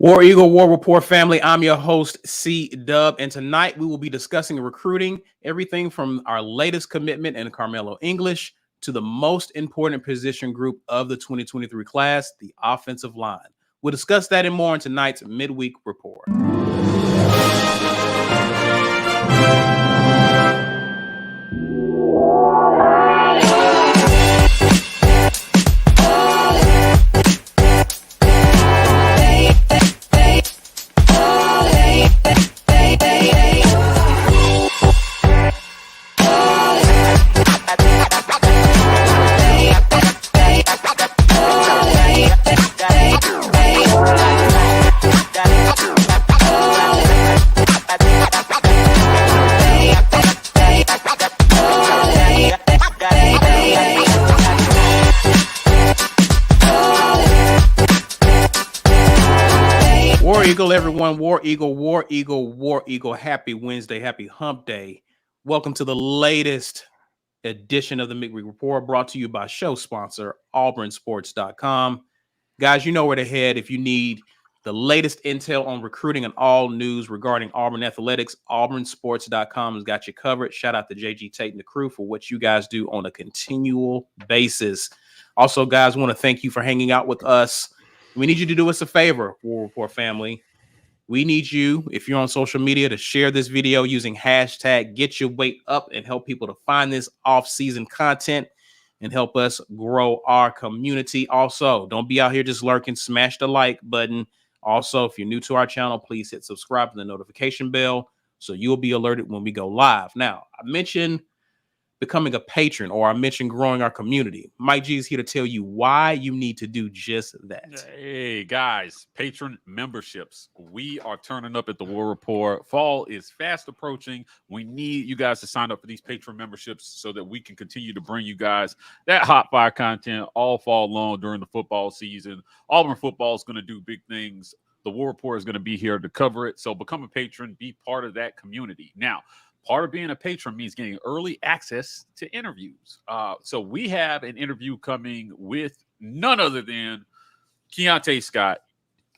War Eagle War Rapport family, I'm your host, C-Dub, and tonight we will be discussing recruiting, everything from our latest commitment in Karmello English to the most important position group of the 2023 class, the offensive line. We'll discuss that and more in tonight's midweek report. Everyone, War Eagle, War Eagle, War Eagle. Happy Wednesday, happy hump day. Welcome to the latest edition of the Midweek Report, brought to you by show sponsor, auburnsports.com. Guys, you know where to head if you need the latest intel on recruiting and all news regarding Auburn athletics. auburnsports.com has got you covered. Shout out to JG Tate and the crew for what you guys do on a continual basis. Also, guys, want to thank you for hanging out with us. We need you to do us a favor, War Report family. We need you, if you're on social media, to share this video using hashtag Get Your Weight Up and help people to find this off-season content and help us grow our community. Also, don't be out here just lurking. Smash the like button. Also, if you're new to our channel, please hit subscribe to the notification bell so you'll be alerted when we go live. Now, I mentioned becoming a patron, or I mentioned growing our community. Mike G is here to tell you why you need to do just that. Hey guys, patron memberships. We are turning up at the War Report. Fall is fast approaching. We need you guys to sign up for these patron memberships so that we can continue to bring you guys that hot fire content all fall long during the football season. Auburn football is going to do big things. The War Report is going to be here to cover it. So become a patron, be part of that community. Now, part of being a patron means getting early access to interviews. So we have an interview coming with none other than Keionte Scott.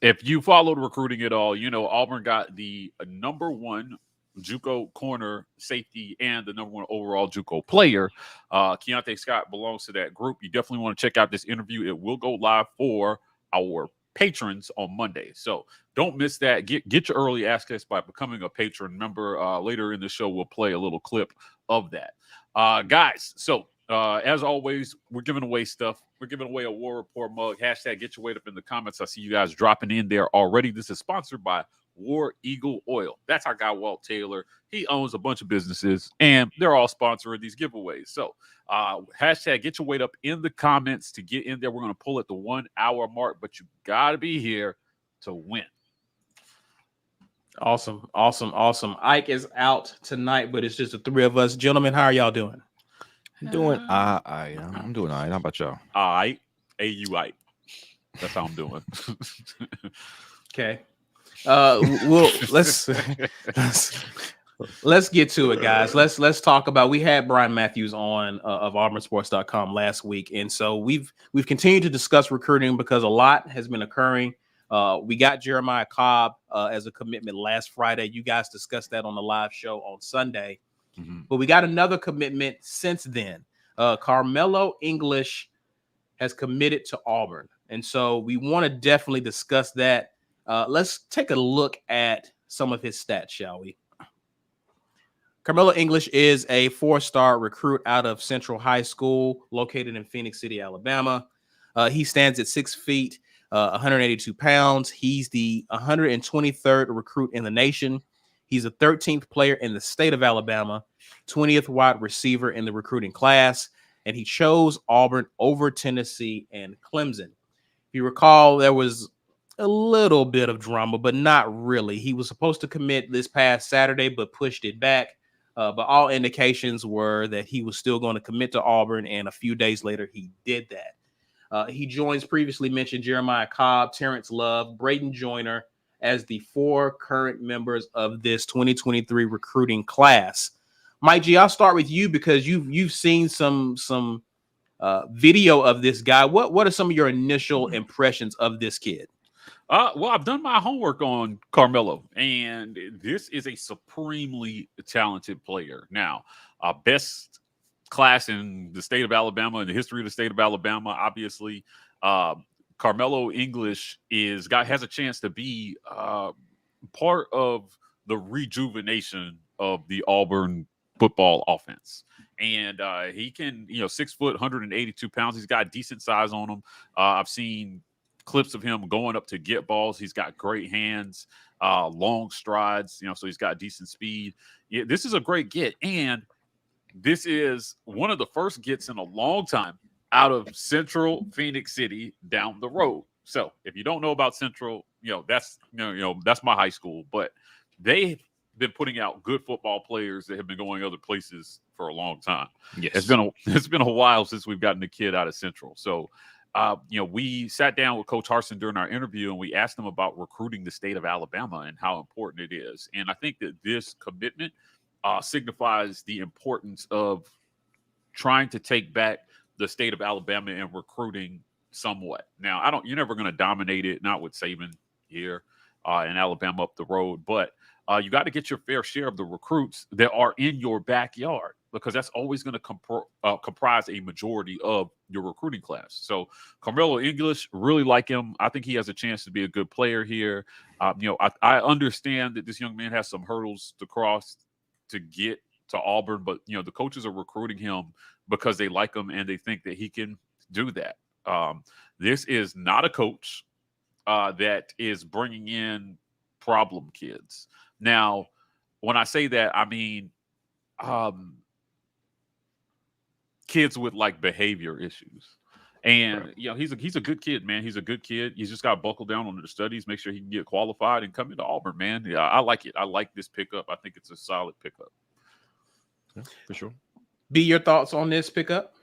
If you followed recruiting at all, you know Auburn got the number one JUCO corner safety and the number one overall JUCO player. Keionte Scott belongs to that group. You definitely want to check out this interview. It will go live for our patrons on Monday. So don't miss that. Get your early access by becoming a patron member. Later in the show, we'll play a little clip of that. Guys, so as always, we're giving away stuff. We're giving away a War Report mug. Hashtag Get Your Weight Up in the comments. I see you guys dropping in there already. This is sponsored by War Eagle Oil. That's our guy, Walt Taylor. He owns a bunch of businesses, and they're all sponsoring these giveaways. So hashtag Get Your Weight Up in the comments to get in there. We're going to pull at the 1 hour mark, but you got to be here to win. Awesome. Ike is out tonight, but it's just the three of us. Gentlemen, how are y'all doing? I'm doing all right. How about y'all? All right. A-U-I. That's how I'm doing. Okay. Well, let's get to it, guys. Let's talk about. We had Brian Matthews on of auburnsports.com last week, and so we've continued to discuss recruiting because a lot has been occurring. We got Jeremiah Cobb as a commitment last Friday. You guys discussed that on the live show on Sunday, but we got another commitment since then. Karmello English has committed to Auburn, and so we want to definitely discuss that. Let's take a look at some of his stats, shall we? Karmello English is a 4-star recruit out of Central High School, located in Phoenix City, Alabama. He stands at 6 feet, 182 pounds. He's the 123rd recruit in the nation. He's the 13th player in the state of Alabama, 20th wide receiver in the recruiting class, and he chose Auburn over Tennessee and Clemson. If you recall, there was a little bit of drama, but not really. He was supposed to commit this past Saturday, but pushed it back. But all indications were that he was still going to commit to Auburn, and a few days later, he did that. He joins previously mentioned Jeremiah Cobb, Terrence Love, Braden Joyner as the 4 current members of this 2023 recruiting class. Mike G, I'll start with you because you've seen some video of this guy. What are some of your initial impressions of this kid? Well, I've done my homework on Karmello, and this is a supremely talented player. Now, best class in the state of Alabama, in the history of the state of Alabama, obviously. Karmello English has a chance to be part of the rejuvenation of the Auburn football offense. And he can, 6 foot, 182 pounds. He's got decent size on him. I've seen clips of him going up to get balls. He's got great hands, long strides, so he's got decent speed. Yeah, this is a great get. And this is one of the first gets in a long time out of Central Phoenix City down the road. So if you don't know about Central, that's my high school, but they've been putting out good football players that have been going other places for a long time. Yes. It's been a while since we've gotten a kid out of Central. So we sat down with Coach Harsin during our interview and we asked him about recruiting the state of Alabama and how important it is. And I think that this commitment signifies the importance of trying to take back the state of Alabama and recruiting somewhat. Now, you're never going to dominate it, not with Saban here in Alabama up the road, but you got to get your fair share of the recruits that are in your backyard, because that's always going to comprise a majority of your recruiting class. So Karmello English, really like him. I think he has a chance to be a good player here. I understand that this young man has some hurdles to cross to get to Auburn, but the coaches are recruiting him because they like him and they think that he can do that. This is not a coach that is bringing in problem kids. Now, when I say that, I mean kids with like behavior issues. And he's a good kid, man. He's a good kid. He's just got to buckle down on the studies, make sure he can get qualified and come into Auburn, man. Yeah, I like it. I like this pickup. I think it's a solid pickup. Yeah, for sure. Be your thoughts on this pickup?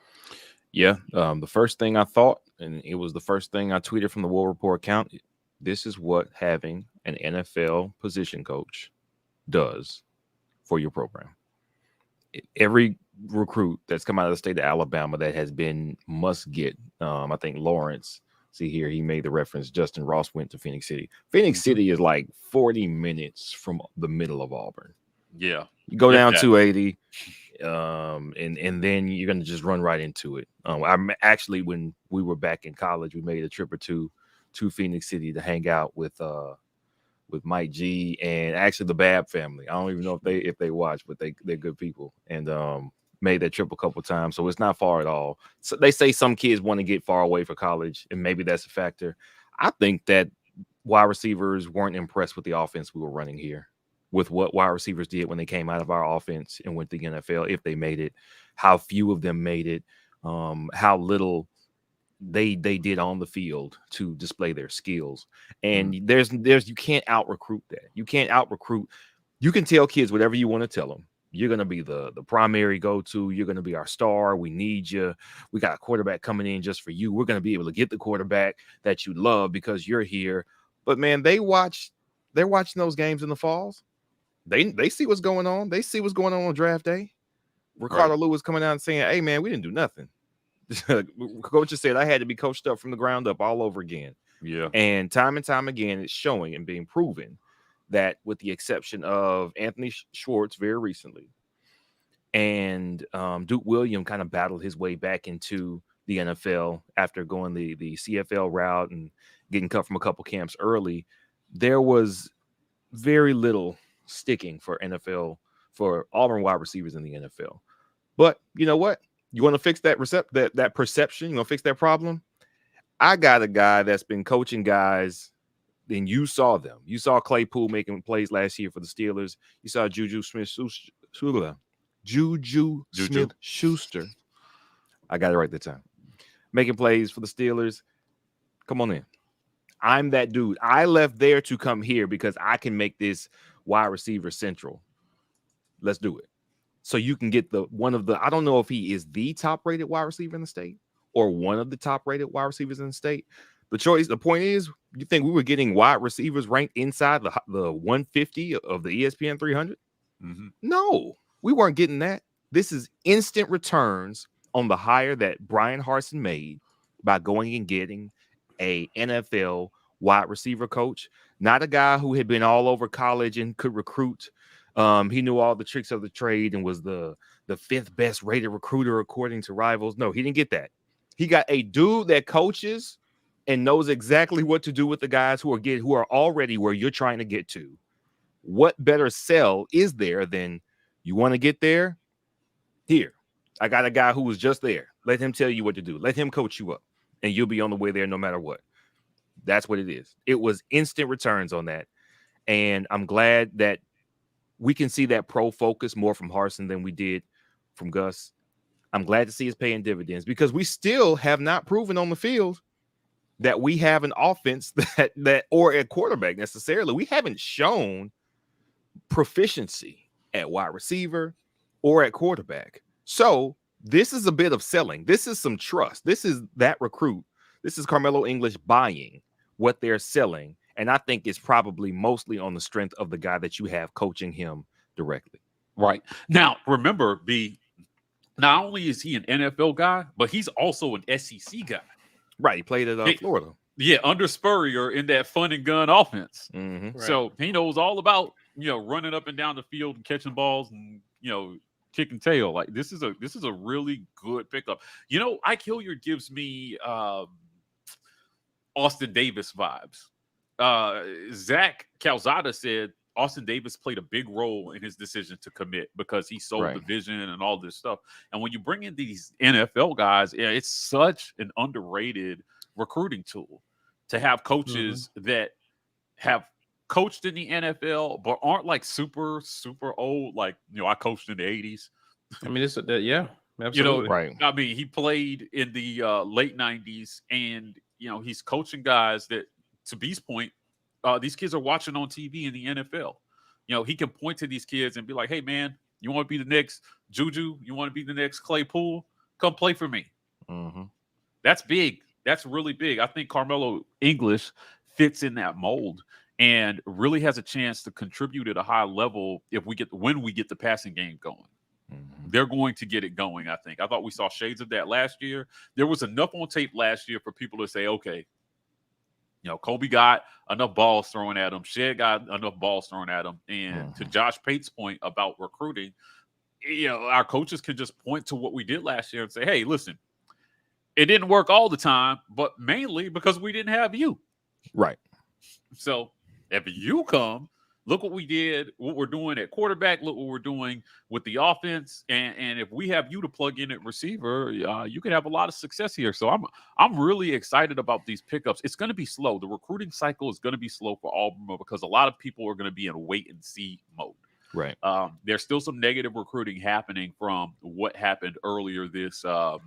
Yeah, the first thing I thought, and it was the first thing I tweeted from the War Report account, this is what having an NFL position coach does for your program. Every recruit that's come out of the state of Alabama that has been must get, I think Lawrence, see here, he made the reference, Justin Ross went to Phoenix City. Phoenix City is like 40 minutes from the middle of Auburn. Yeah. You go down 280, and then you're going to just run right into it. I'm actually, when we were back in college, we made a trip or two to Phoenix City to hang out with Mike G and actually the Babb family. I don't even know if they watch, but they're good people, and made that trip a couple of times. So it's not far at all. So they say some kids want to get far away for college, and maybe that's a factor. I think that wide receivers weren't impressed with the offense we were running here, with what wide receivers did when they came out of our offense and went to the NFL, if they made it, how few of them made it, how little they did on the field to display their skills. And there's you can't out recruit that. You can't out recruit. You can tell kids whatever you want to tell them. You're going to be the primary go-to. You're going to be our star. We need you. We got a quarterback coming in just for you. We're going to be able to get the quarterback that you love because you're here. But man, they're watching those games in the falls. They see what's going on. They see what's going on draft day. Ricardo Lewis coming out and saying, hey, man, we didn't do nothing. Coach just said I had to be coached up from the ground up all over again. Yeah. And time again, it's showing and being proven that, with the exception of Anthony Schwartz very recently, and Duke Williams kind of battled his way back into the NFL after going the CFL route and getting cut from a couple camps early, there was very little sticking for Auburn wide receivers in the NFL. But you know what? You want to fix that perception? You want to fix that problem? I got a guy that's been coaching guys. Then you saw them. You saw Claypool making plays last year for the Steelers. You saw Juju Smith-Schuster. I got it right that time. Making plays for the Steelers. Come on in. I'm that dude. I left there to come here because I can make this wide receiver central. Let's do it. So you can get I don't know if he is the top-rated wide receiver in the state or one of the top-rated wide receivers in the state. The point is, you think we were getting wide receivers ranked inside the 150 of the ESPN 300? Mm-hmm. No, we weren't getting that. This is instant returns on the hire that Brian Harsin made by going and getting a NFL wide receiver coach, not a guy who had been all over college and could recruit. He knew all the tricks of the trade and was the 5th best rated recruiter according to Rivals. No, he didn't get that. He got a dude that coaches and knows exactly what to do with the guys who are already where you're trying to get to. What better sell is there than you want to get there? Here, I got a guy who was just there. Let him tell you what to do. Let him coach you up, and you'll be on the way there no matter what. That's what it is. It was instant returns on that, and I'm glad that we can see that pro focus more from Harsin than we did from Gus. I'm glad to see it's paying dividends because we still have not proven on the field that we have an offense that or a quarterback necessarily. We haven't shown proficiency at wide receiver or at quarterback. So this is a bit of selling. This is some trust. This is that recruit. This is Karmello English buying what they're selling. And I think it's probably mostly on the strength of the guy that you have coaching him directly. Right. Now, remember, not only is he an NFL guy, but he's also an SEC guy. Right. He played at Florida. Yeah, under Spurrier in that fun and gun offense. Mm-hmm. Right. So he knows all about, running up and down the field and catching balls and, kicking tail. Like this is a really good pickup. Ike Hilliard gives me Austin Davis vibes. Zach Calzada said Austin Davis played a big role in his decision to commit because he sold the vision and all this stuff. And when you bring in these NFL guys, it's such an underrated recruiting tool to have coaches that have coached in the NFL but aren't like super, super old. Like, I coached in the 80s. I mean, yeah, absolutely. Right. I mean, he played in the late 90s and, he's coaching guys that, to B's point, these kids are watching on TV in the NFL. He can point to these kids and be like, hey, man, you want to be the next Juju? You want to be the next Claypool? Come play for me. Mm-hmm. That's big. That's really big. I think Karmello English fits in that mold and really has a chance to contribute at a high level when we get the passing game going. Mm-hmm. They're going to get it going, I think. I thought we saw shades of that last year. There was enough on tape last year for people to say, okay, Kobe got enough balls thrown at him. Shed got enough balls thrown at him. And to Josh Pate's point about recruiting, our coaches can just point to what we did last year and say, hey, listen, it didn't work all the time, but mainly because we didn't have you. Right. So if you come, look what we did, what we're doing at quarterback, look what we're doing with the offense. And if we have you to plug in at receiver, you can have a lot of success here. So I'm really excited about these pickups. It's going to be slow. The recruiting cycle is going to be slow for Auburn because a lot of people are going to be in wait and see mode. Right. There's still some negative recruiting happening from what happened earlier this season.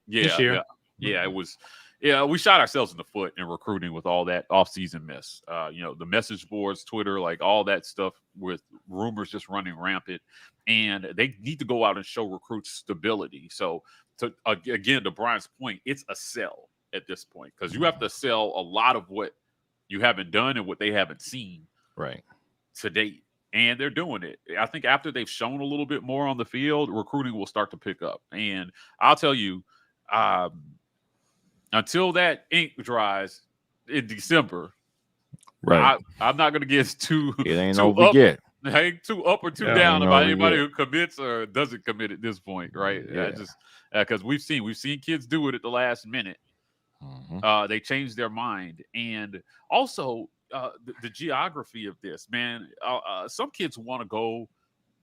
This year. Yeah, it was. Yeah, we shot ourselves in the foot in recruiting with all that off-season mess. The message boards, Twitter, like all that stuff with rumors just running rampant. And they need to go out and show recruits stability. So, again, to Brian's point, it's a sell at this point because you have to sell a lot of what you haven't done and what they haven't seen to date. And they're doing it. I think after they've shown a little bit more on the field, recruiting will start to pick up. And I'll tell you, until that ink dries in December, I'm not going to get too it ain't too over up, yet. Ain't too up or too down about anybody who commits or doesn't commit at this point, right? Just because we've seen kids do it at the last minute. They change their mind, and also the geography of this, man. Some kids want to go.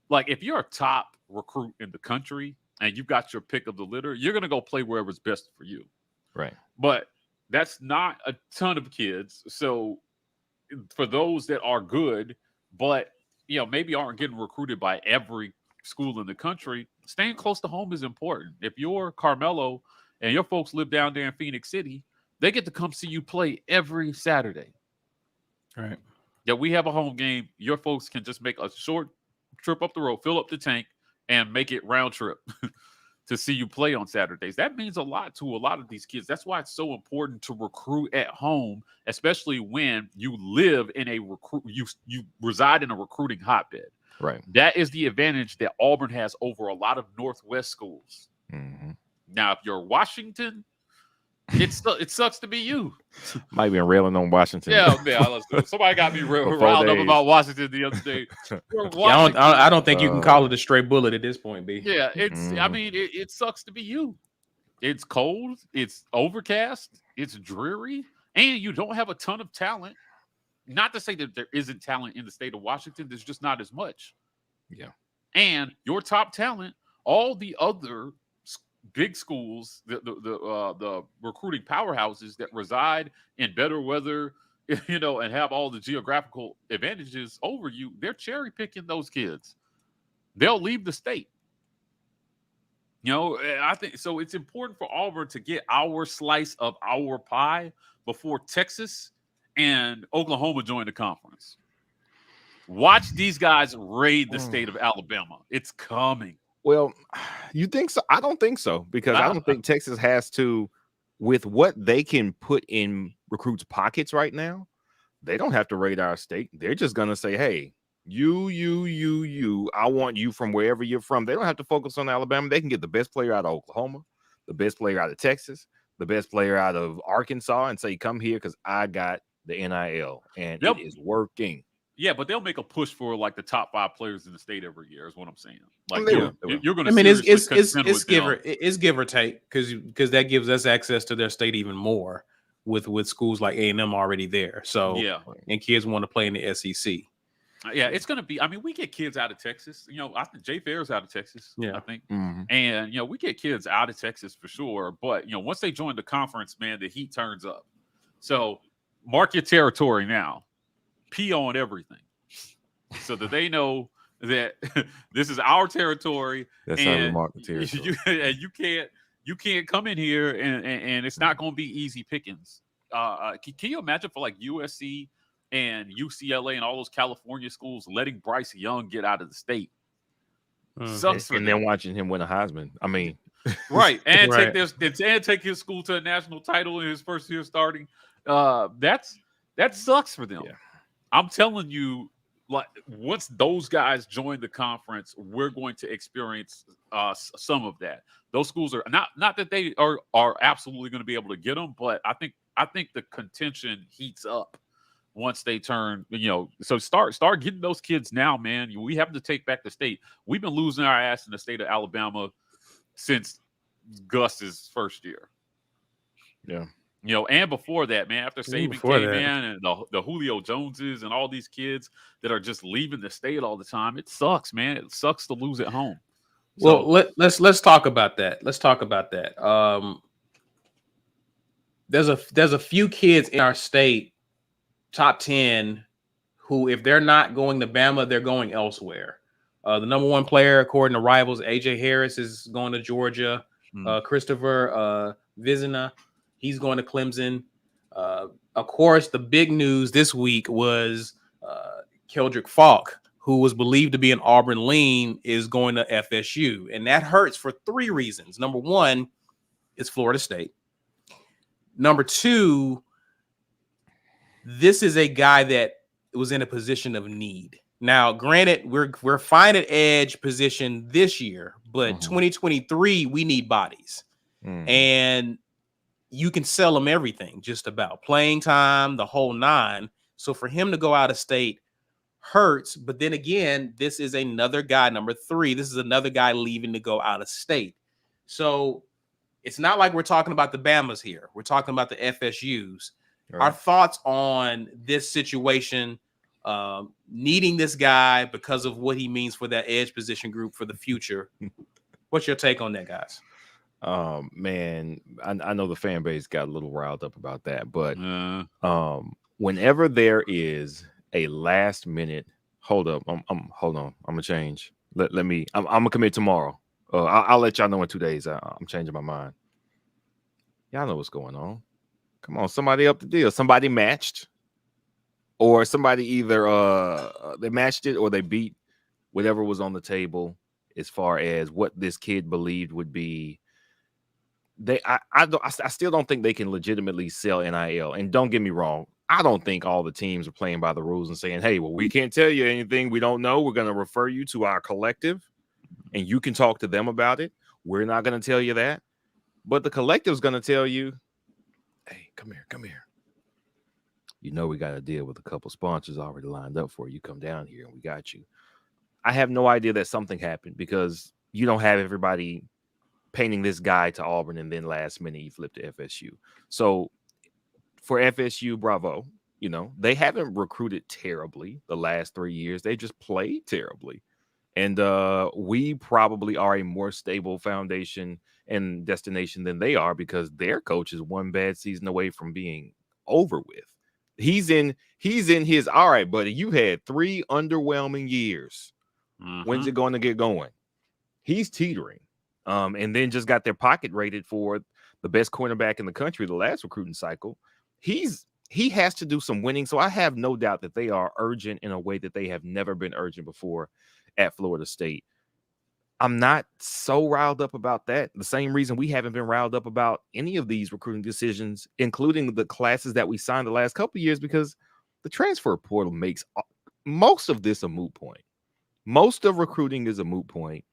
Like if you're a top recruit in the country and you've got your pick of the litter, you're going to go play wherever's best for you. Right. But that's not a ton of kids. So for those that are good, but maybe aren't getting recruited by every school in the country, staying close to home is important. If you're Karmello and your folks live down there in Phoenix City, they get to come see you play every Saturday. Right. Yeah, we have a home game. Your folks can just make a short trip up the road, fill up the tank, and make it round trip. To see you play on Saturdays. That means a lot to a lot of these kids. That's why it's so important to recruit at home, especially when you live in you reside in a recruiting hotbed. Right. That is the advantage that Auburn has over a lot of Northwest schools. Mm-hmm. Now, if you're Washington, It sucks to be you. Might be railing on Washington. Yeah, man. Somebody got me riled up about Washington the other day. I don't think you can call it a stray bullet at this point, B. Yeah, I mean, it sucks to be you. It's cold. It's overcast. It's dreary, and you don't have a ton of talent. Not to say that there isn't talent in the state of Washington. There's just not as much. Yeah. And your top talent, all the other big schools, the recruiting powerhouses that reside in better weather, and have all the geographical advantages over you, they're cherry picking those kids. They'll leave the state. I think so. It's important for Auburn to get our slice of our pie before Texas and Oklahoma join the conference. Watch these guys raid the state of Alabama. It's coming. Well, you think so? I don't think so, because I don't think Texas has to, with what they can put in recruits' pockets right now. They don't have to raid our state. They're just going to say, hey, you, I want you from wherever you're from. They don't have to focus on Alabama. They can get the best player out of Oklahoma, the best player out of Texas, the best player out of Arkansas, and say, come here because I got the NIL, and it is working. Yeah, but they'll make a push for like the top 5 players in the state every year. Is what I'm saying. Like you're going to. I mean, it's give or take, because that gives us access to their state even more with schools like A&M already there. So and kids want to play in the SEC. Yeah, it's going to be. I mean, we get kids out of Texas. I think Jay Fair's out of Texas. Yeah, I think, and we get kids out of Texas for sure. But once they join the conference, man, the heat turns up. So mark your territory now. Pee on everything, so that they know that this is our territory. That's how we mark the territory. You can't come in here and it's not going to be easy pickings. Can you imagine for like USC and UCLA and all those California schools letting Bryce Young get out of the state? Sucks for them. And then watching him win a Heisman. I mean, right, and take his school to a national title in his first year starting. That sucks for them. Yeah. I'm telling you, like, once those guys join the conference, we're going to experience some of that. Those schools are not that they are absolutely going to be able to get them, but I think the contention heats up once they turn. So start getting those kids now, man. We have to take back the state. We've been losing our ass in the state of Alabama since Gus's first year. Yeah. And before that, man, after Saban came in and the Julio Joneses and all these kids that are just leaving the state all the time, it sucks, man. It sucks to lose at home. Well, let's talk about that. There's a few kids in our state, top 10, who, if they're not going to Bama, they're going elsewhere. The number 1 player, according to Rivals, AJ Harris, is going to Georgia. Christopher Vizina, he's going to Clemson. Of course, the big news this week was Keldric Faulk, who was believed to be an Auburn lean, is going to FSU. And that hurts for 3 reasons. Number 1, it's Florida State. Number 2, this is a guy that was in a position of need. Now, granted, we're fine at edge position this year, but 2023, we need bodies. And you can sell them everything, just about playing time, the whole 9. So for him to go out of state hurts. But then again, this is another guy, number 3. This is another guy leaving to go out of state. So it's not like we're talking about the Bamas here. We're talking about the FSUs. Right. Our thoughts on this situation, needing this guy because of what he means for that edge position group for the future. What's your take on that, guys? Man, I know the fan base got a little riled up about that, but whenever there is a last minute, hold on, I'm gonna change. I'm gonna commit tomorrow. I'll let y'all know in 2 days. I'm changing my mind. Y'all know what's going on. Come on, somebody up the deal. Somebody matched, or somebody either they matched it or they beat whatever was on the table as far as what this kid believed would be. I still don't think they can legitimately sell NIL. And don't get me wrong, I don't think all the teams are playing by the rules and saying, hey, well, we can't tell you anything we don't know. We're going to refer you to our collective and you can talk to them about it. We're not going to tell you that. But the collective is going to tell you, come here. You know we got a deal with a couple sponsors already lined up for you. Come down here and we got you. I have no idea that something happened because you don't have everybody painting this guy to Auburn and then last minute you flip to FSU. So for FSU, bravo. You know, they haven't recruited terribly the last 3 years. They just played terribly. And we probably are a more stable foundation and destination than they are because their coach is one bad season away from being over with. He's in his, all right, buddy, you had 3 underwhelming years. When's it going to get going? He's teetering. And then just got their pocket rated for the best cornerback in the country the last recruiting cycle. He has to do some winning. So I have no doubt that they are urgent in a way that they have never been urgent before at Florida State. I'm not so riled up about that. The same reason we haven't been riled up about any of these recruiting decisions, including the classes that we signed the last couple of years, because the transfer portal makes most of this a moot point. Most of recruiting is a moot point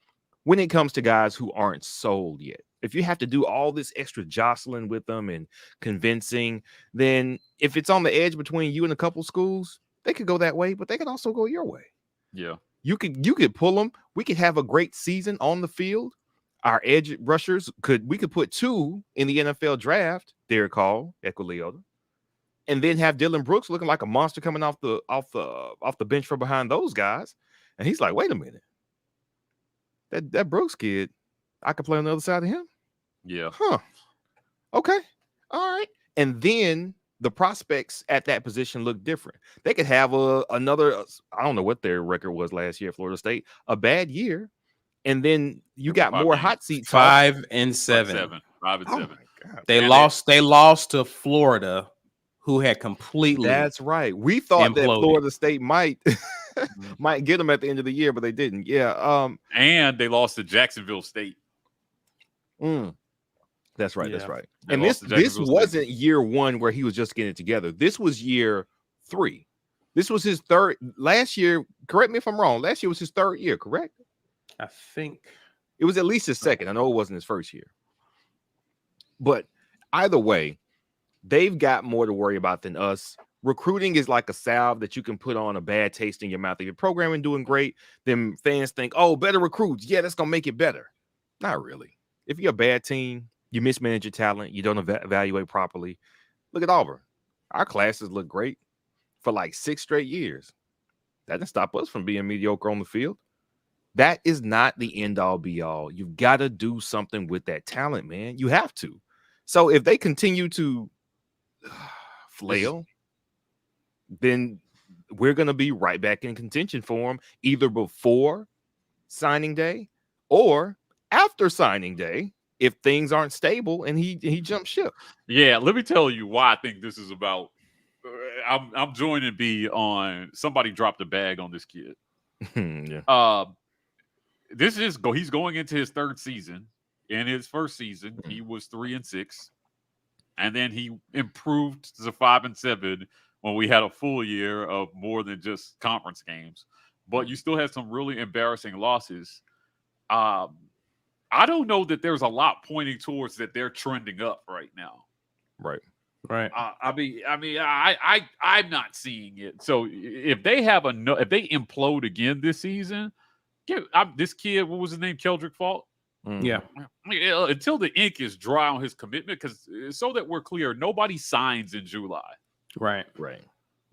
when it comes to guys who aren't sold yet. If you have to do all this extra jostling with them and convincing, then if it's on the edge between you and a couple schools, they could go that way, but they could also go your way. Yeah. You could pull them. We could have a great season on the field. Our edge rushers we could put 2 in the NFL draft, Derek Hall, Equiliota, and then have Dylan Brooks looking like a monster coming off the bench from behind those guys. And he's like, wait a minute. That Brooks kid, I could play on the other side of him. Yeah. Huh. Okay. All right. And then the prospects at that position look different. They could have another, I don't know what their record was last year at Florida State, a bad year. And then you got more hot seat talk. 5 and 7. 5 and 7. They lost to Florida, who had completely. That's right. We thought that Florida State might get them at the end of the year, but they didn't. Yeah. And they lost to Jacksonville State. That's right. Yeah. That's right. And this wasn't year 1 where he was just getting it together. This was year 3. This was his third. Last year, correct me if I'm wrong. Last year was his 3rd year, correct? I think it was at least his 2nd. I know it wasn't his 1st year. But either way, they've got more to worry about than us. Recruiting is like a salve that you can put on a bad taste in your mouth. If your programming doing great, then fans think, oh, better recruits. Yeah, that's going to make it better. Not really. If you're a bad team, you mismanage your talent, you don't evaluate properly. Look at Auburn. Our classes look great for like 6 straight years. That didn't stop us from being mediocre on the field. That is not the end all be all. You've got to do something with that talent, man. You have to. So if they continue to flail, then we're going to be right back in contention for them either before signing day or after signing day if things aren't stable and he jumps ship. Yeah, let me tell you why I think this is about. I'm joining B on somebody dropped a bag on this kid. Yeah. He's going into his 3rd season. In his 1st season, he was 3 and 6, and then he improved to 5 and 7 when we had a full year of more than just conference games. But you still had some really embarrassing losses. I don't know that there's a lot pointing towards that they're trending up right now. Right. I'm not seeing it. So if they implode again this season, this kid, what was his name? Keldrick Faulk. Yeah. Until the ink is dry on his commitment, because so that we're clear, nobody signs in July. Right.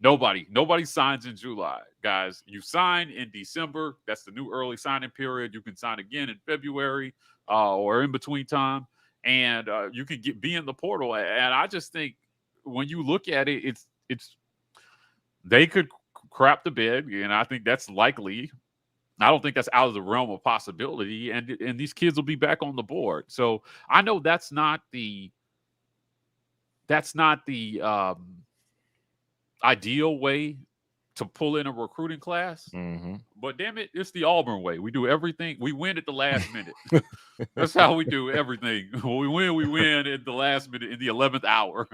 Nobody signs in July, guys. You sign in December. That's the new early signing period. You can sign again in February or in between time, and you can be in the portal. And I just think when you look at it, it's they could crap the bed, and I think that's likely. I don't think that's out of the realm of possibility, and these kids will be back on the board. So I know that's not the ideal way to pull in a recruiting class. Mm-hmm. But damn it, it's the Auburn way. We do everything. We win at the last minute. That's how we do everything. When we win at the last minute in the 11th hour.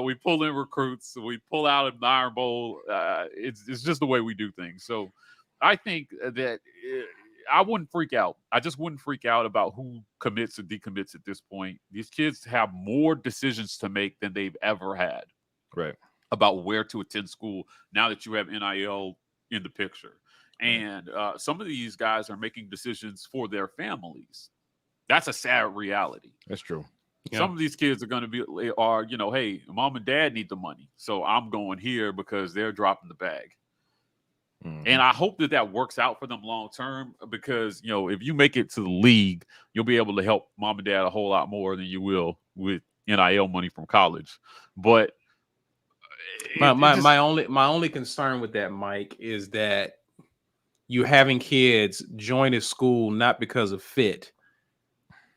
We pull in recruits. We pull out an Iron Bowl. It's just the way we do things. So I think that I wouldn't freak out. I just wouldn't freak out about who commits or decommits at this point. These kids have more decisions to make than they've ever had. Right. About where to attend school now that you have NIL in the picture. And some of these guys are making decisions for their families. That's a sad reality. That's true. Yeah. Some of these kids are going to be, hey, mom and dad need the money, so I'm going here because they're dropping the bag. Mm-hmm. And I hope that works out for them long term, because if you make it to the league, you'll be able to help mom and dad a whole lot more than you will with NIL money from college. But my only concern with that, Mike, is that you having kids join a school not because of fit.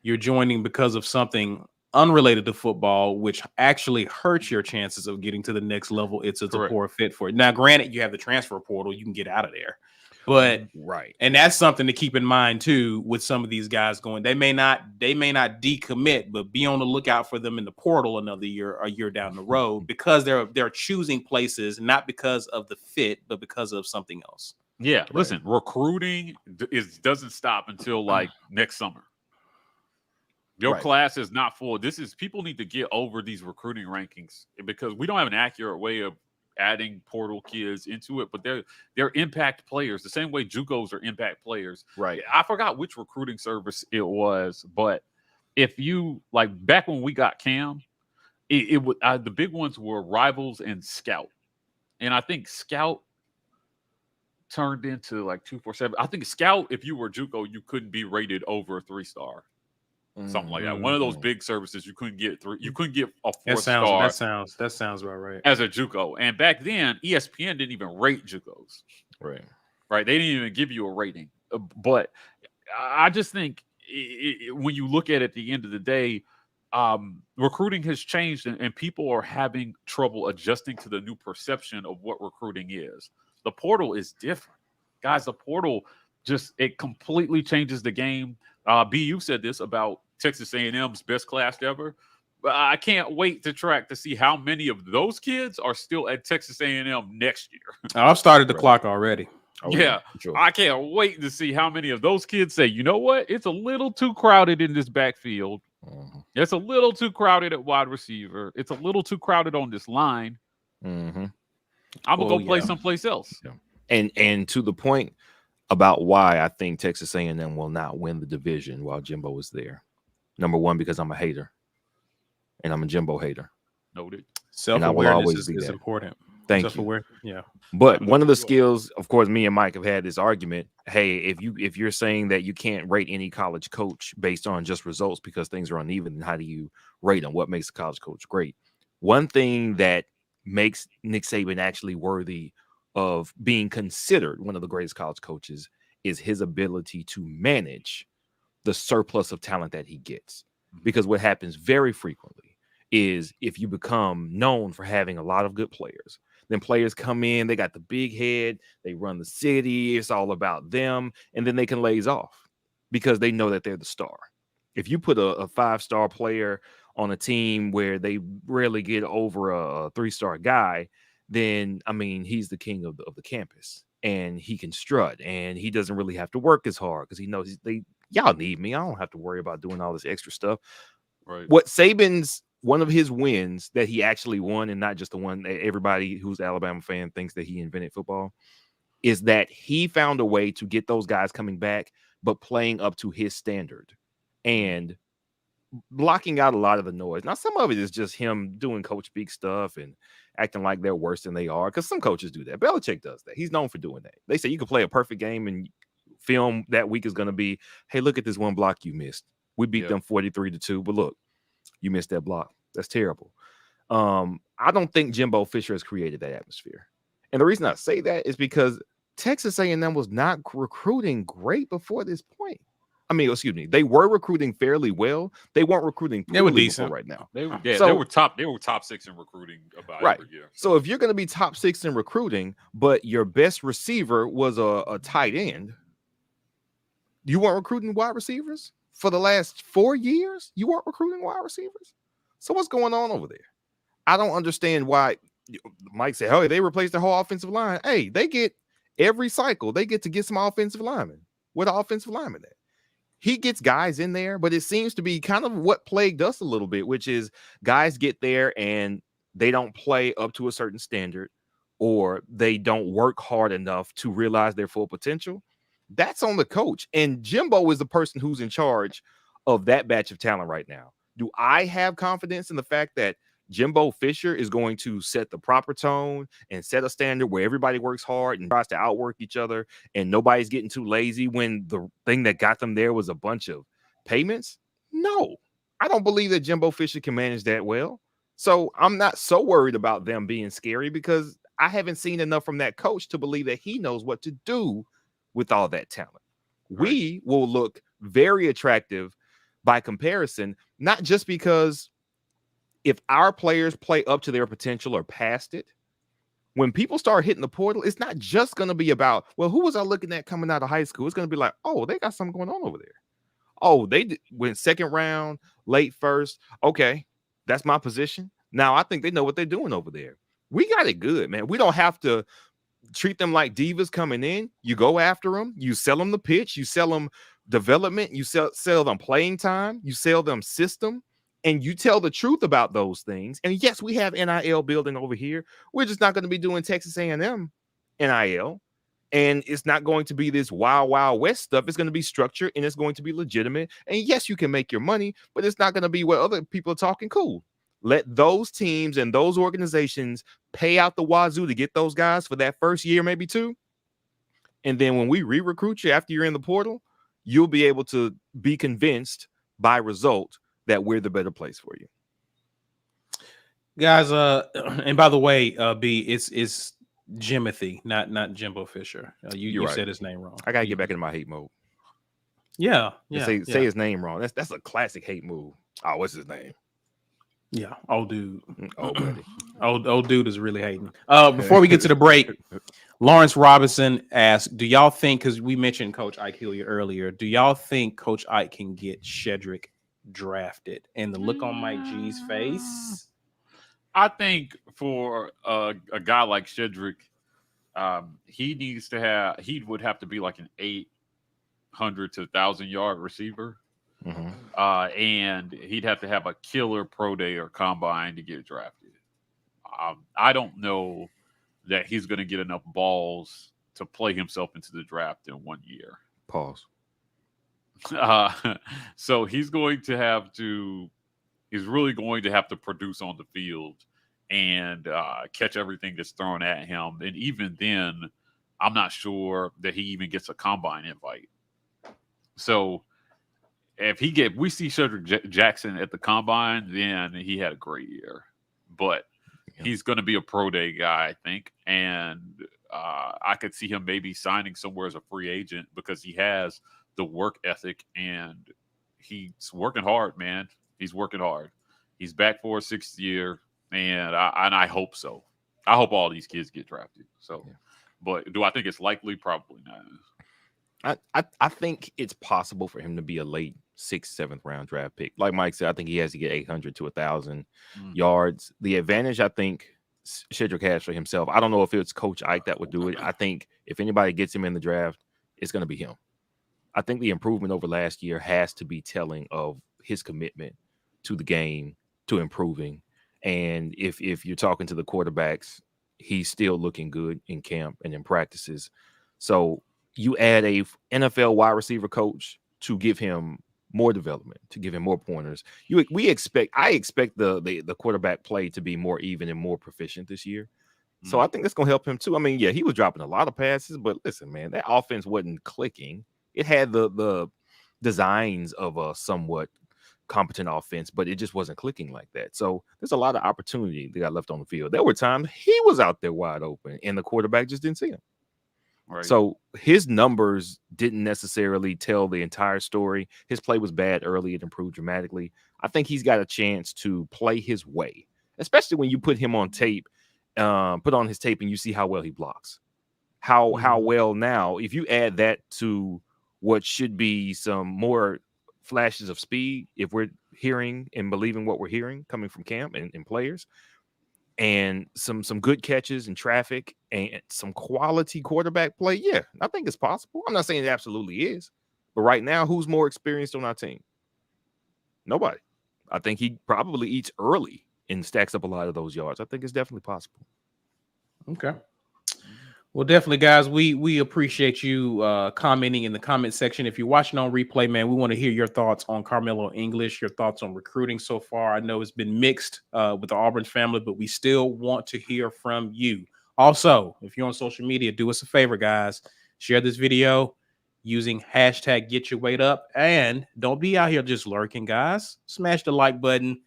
You're joining because of something unrelated to football, which actually hurts your chances of getting to the next level. It's a poor fit for it. Now, granted, you have the transfer portal, you can get out of there, but right, and that's something to keep in mind too. With some of these guys going, they may not decommit, but be on the lookout for them in the portal another year, a year down the road, because they're choosing places not because of the fit, but because of something else. Yeah, right. Listen, recruiting doesn't stop until like next summer. Your class is not full. People need to get over these recruiting rankings, because we don't have an accurate way of adding portal kids into it, but they're impact players the same way JUCOs are impact players. Right. I forgot which recruiting service it was, but if you back when we got Cam, it would the big ones were Rivals and Scout, and I think Scout turned into 247. I think Scout, if you were JUCO, you couldn't be rated over a 3-star. Something like that. One of those big services you couldn't get through. You couldn't get a 4-star. That sounds about right. As a JUCO, and back then ESPN didn't even rate JUCOs. Right. They didn't even give you a rating. But I just think when you look at it at the end of the day, recruiting has changed, and people are having trouble adjusting to the new perception of what recruiting is. The portal is different, guys. The portal it completely changes the game. BU said this about Texas A&M's best class ever. I can't wait to see how many of those kids are still at Texas A&M next year. I've started the clock already. Yeah, sure. I can't wait to see how many of those kids say, you know what? It's a little too crowded in this backfield. Mm-hmm. It's a little too crowded at wide receiver. It's a little too crowded on this line. Mm-hmm. I'm going to go play someplace else. Yeah. And to the point about why I think Texas A&M will not win the division while Jimbo is there. Number one, because I'm a hater, and I'm a Jimbo hater. Noted. Self-awareness is important. Thank you. Yeah. But one of the skills, of course, me and Mike have had this argument. Hey, if you're saying that you can't rate any college coach based on just results because things are uneven, then how do you rate them? What makes a college coach great? One thing that makes Nick Saban actually worthy of being considered one of the greatest college coaches is his ability to manage the surplus of talent that he gets. Because what happens very frequently is if you become known for having a lot of good players, then players come in, they got the big head, they run the city, it's all about them, and then they can laze off because they know that they're the star. If you put a 5-star player on a team where they rarely get over a 3-star guy, then, I mean, he's the king of the campus, and he can strut, and he doesn't really have to work as hard because he knows y'all need me. I don't have to worry about doing all this extra stuff. Right. What Saban's one of his wins that he actually won, and not just the one that everybody who's an Alabama fan thinks that he invented football, is that he found a way to get those guys coming back, but playing up to his standard and blocking out a lot of the noise. Now, some of it is just him doing coach speak stuff and acting like they're worse than they are, because some coaches do that. Belichick does that. He's known for doing that. They say you can play a perfect game and film that week is going to be, hey, look at this one block you missed. We beat them 43-2, but look, you missed that block. That's terrible. I don't think Jimbo Fisher has created that atmosphere. And the reason I say that is because Texas A&M was not recruiting great before this point. I mean, excuse me, they were recruiting fairly well. They weren't recruiting they were decent right now. They were top 6 in recruiting about every year. So if you're going to be top 6 in recruiting, but your best receiver was a tight end, you weren't recruiting wide receivers for the last 4 years. You weren't recruiting wide receivers. So what's going on over there? I don't understand why. Mike said, "Oh, they replaced the whole offensive line." Hey, they get every cycle. They get to get some offensive linemen. with offensive linemen at. He gets guys in there, but it seems to be kind of what plagued us a little bit, which is guys get there and they don't play up to a certain standard, or they don't work hard enough to realize their full potential. That's on the coach. And Jimbo is the person who's in charge of that batch of talent right now. Do I have confidence in the fact that Jimbo Fisher is going to set the proper tone and set a standard where everybody works hard and tries to outwork each other and nobody's getting too lazy when the thing that got them there was a bunch of payments? No, I don't believe that Jimbo Fisher can manage that well. So I'm not so worried about them being scary because I haven't seen enough from that coach to believe that he knows what to do with all that talent. Right. We will look very attractive by comparison, not just because if our players play up to their potential or past it, when people start hitting the portal, it's not just going to be about, well, who was I looking at coming out of high school? It's going to be like, oh, they got something going on over there. Oh, they went second round, late first. Okay, that's my position. Now I think they know what they're doing over there. We got it good, man. We don't have to treat them like divas coming in. You go after them. You sell them the pitch. You sell them development. You sell them playing time. You sell them system. And you tell the truth about those things. And yes, we have NIL building over here. We're just not going to be doing Texas A&M NIL. And it's not going to be this wild, wild west stuff. It's going to be structured and it's going to be legitimate. And yes, you can make your money, but it's not going to be what other people are talking cool. Let those teams and those organizations pay out the wazoo to get those guys for that first year, maybe two. And then when we re-recruit you after you're in the portal, you'll be able to be convinced by result that we're the better place for you. Guys, and by the way, B, it's Jimothy, not Jimbo Fisher. You right. said his name wrong. I gotta get back into my hate mode. Yeah. Say his name wrong. That's a classic hate move. Oh, what's his name? Yeah, old dude. Oh, buddy. Old dude is really hating. Before we get to the break, Lawrence Robinson asked, do y'all think, because we mentioned Coach Ike Hilliard earlier, do y'all think Coach Ike can get Shedrick drafted? And the look on Mike G's face, I think for a guy like Shedrick, he would have to be like an 800 to 1,000 yard receiver. Mm-hmm. And he'd have to have a killer pro day or combine to get drafted. I don't know that he's going to get enough balls to play himself into the draft in 1 year. Pause. So he's really going to have to produce on the field and catch everything that's thrown at him. And even then, I'm not sure that he even gets a combine invite. So if we see Shedrick Jackson at the combine, then he had a great year. But he's going to be a pro day guy, I think. And I could see him maybe signing somewhere as a free agent because he has the work ethic and he's working hard, man. He's working hard. He's back for a 6th year, and I hope so. I hope all these kids get drafted. So, but do I think it's likely? Probably not. I think it's possible for him to be a late 6th, 7th round draft pick. Like Mike said, I think he has to get 800 to 1,000 yards. The advantage I think Shedrick has for himself, I don't know if it's Coach Ike that would do it. I think if anybody gets him in the draft, it's going to be him. I think the improvement over last year has to be telling of his commitment to the game, to improving. And if you're talking to the quarterbacks, he's still looking good in camp and in practices. So you add a NFL wide receiver coach to give him more development, to give him more pointers. I expect the quarterback play to be more even and more proficient this year. So I think that's going to help him too. I mean, yeah, he was dropping a lot of passes, but listen, man, that offense wasn't clicking. It had the designs of a somewhat competent offense, but it just wasn't clicking like that. So there's a lot of opportunity that got left on the field. There were times he was out there wide open and the quarterback just didn't see him. Right. So his numbers didn't necessarily tell the entire story. His play was bad early. It improved dramatically. I think he's got a chance to play his way, especially when you put him on tape, put on his tape and you see how well he blocks. How well now, if you add that to what should be some more flashes of speed, if we're hearing and believing what we're hearing coming from camp and players, and some good catches in traffic and some quality quarterback play, yeah, I think it's possible. I'm not saying it absolutely is, but right now, who's more experienced on our team? Nobody. I think he probably eats early and stacks up a lot of those yards. I think it's definitely possible. Okay. Well, definitely, guys, we appreciate you commenting in the comment section. If you're watching on replay, man, we want to hear your thoughts on Karmello English, your thoughts on recruiting so far. I know it's been mixed with the Auburn family, but we still want to hear from you. Also, if you're on social media, do us a favor, guys. Share this video using hashtag Get Your Weight Up. And don't be out here just lurking, guys. Smash the like button.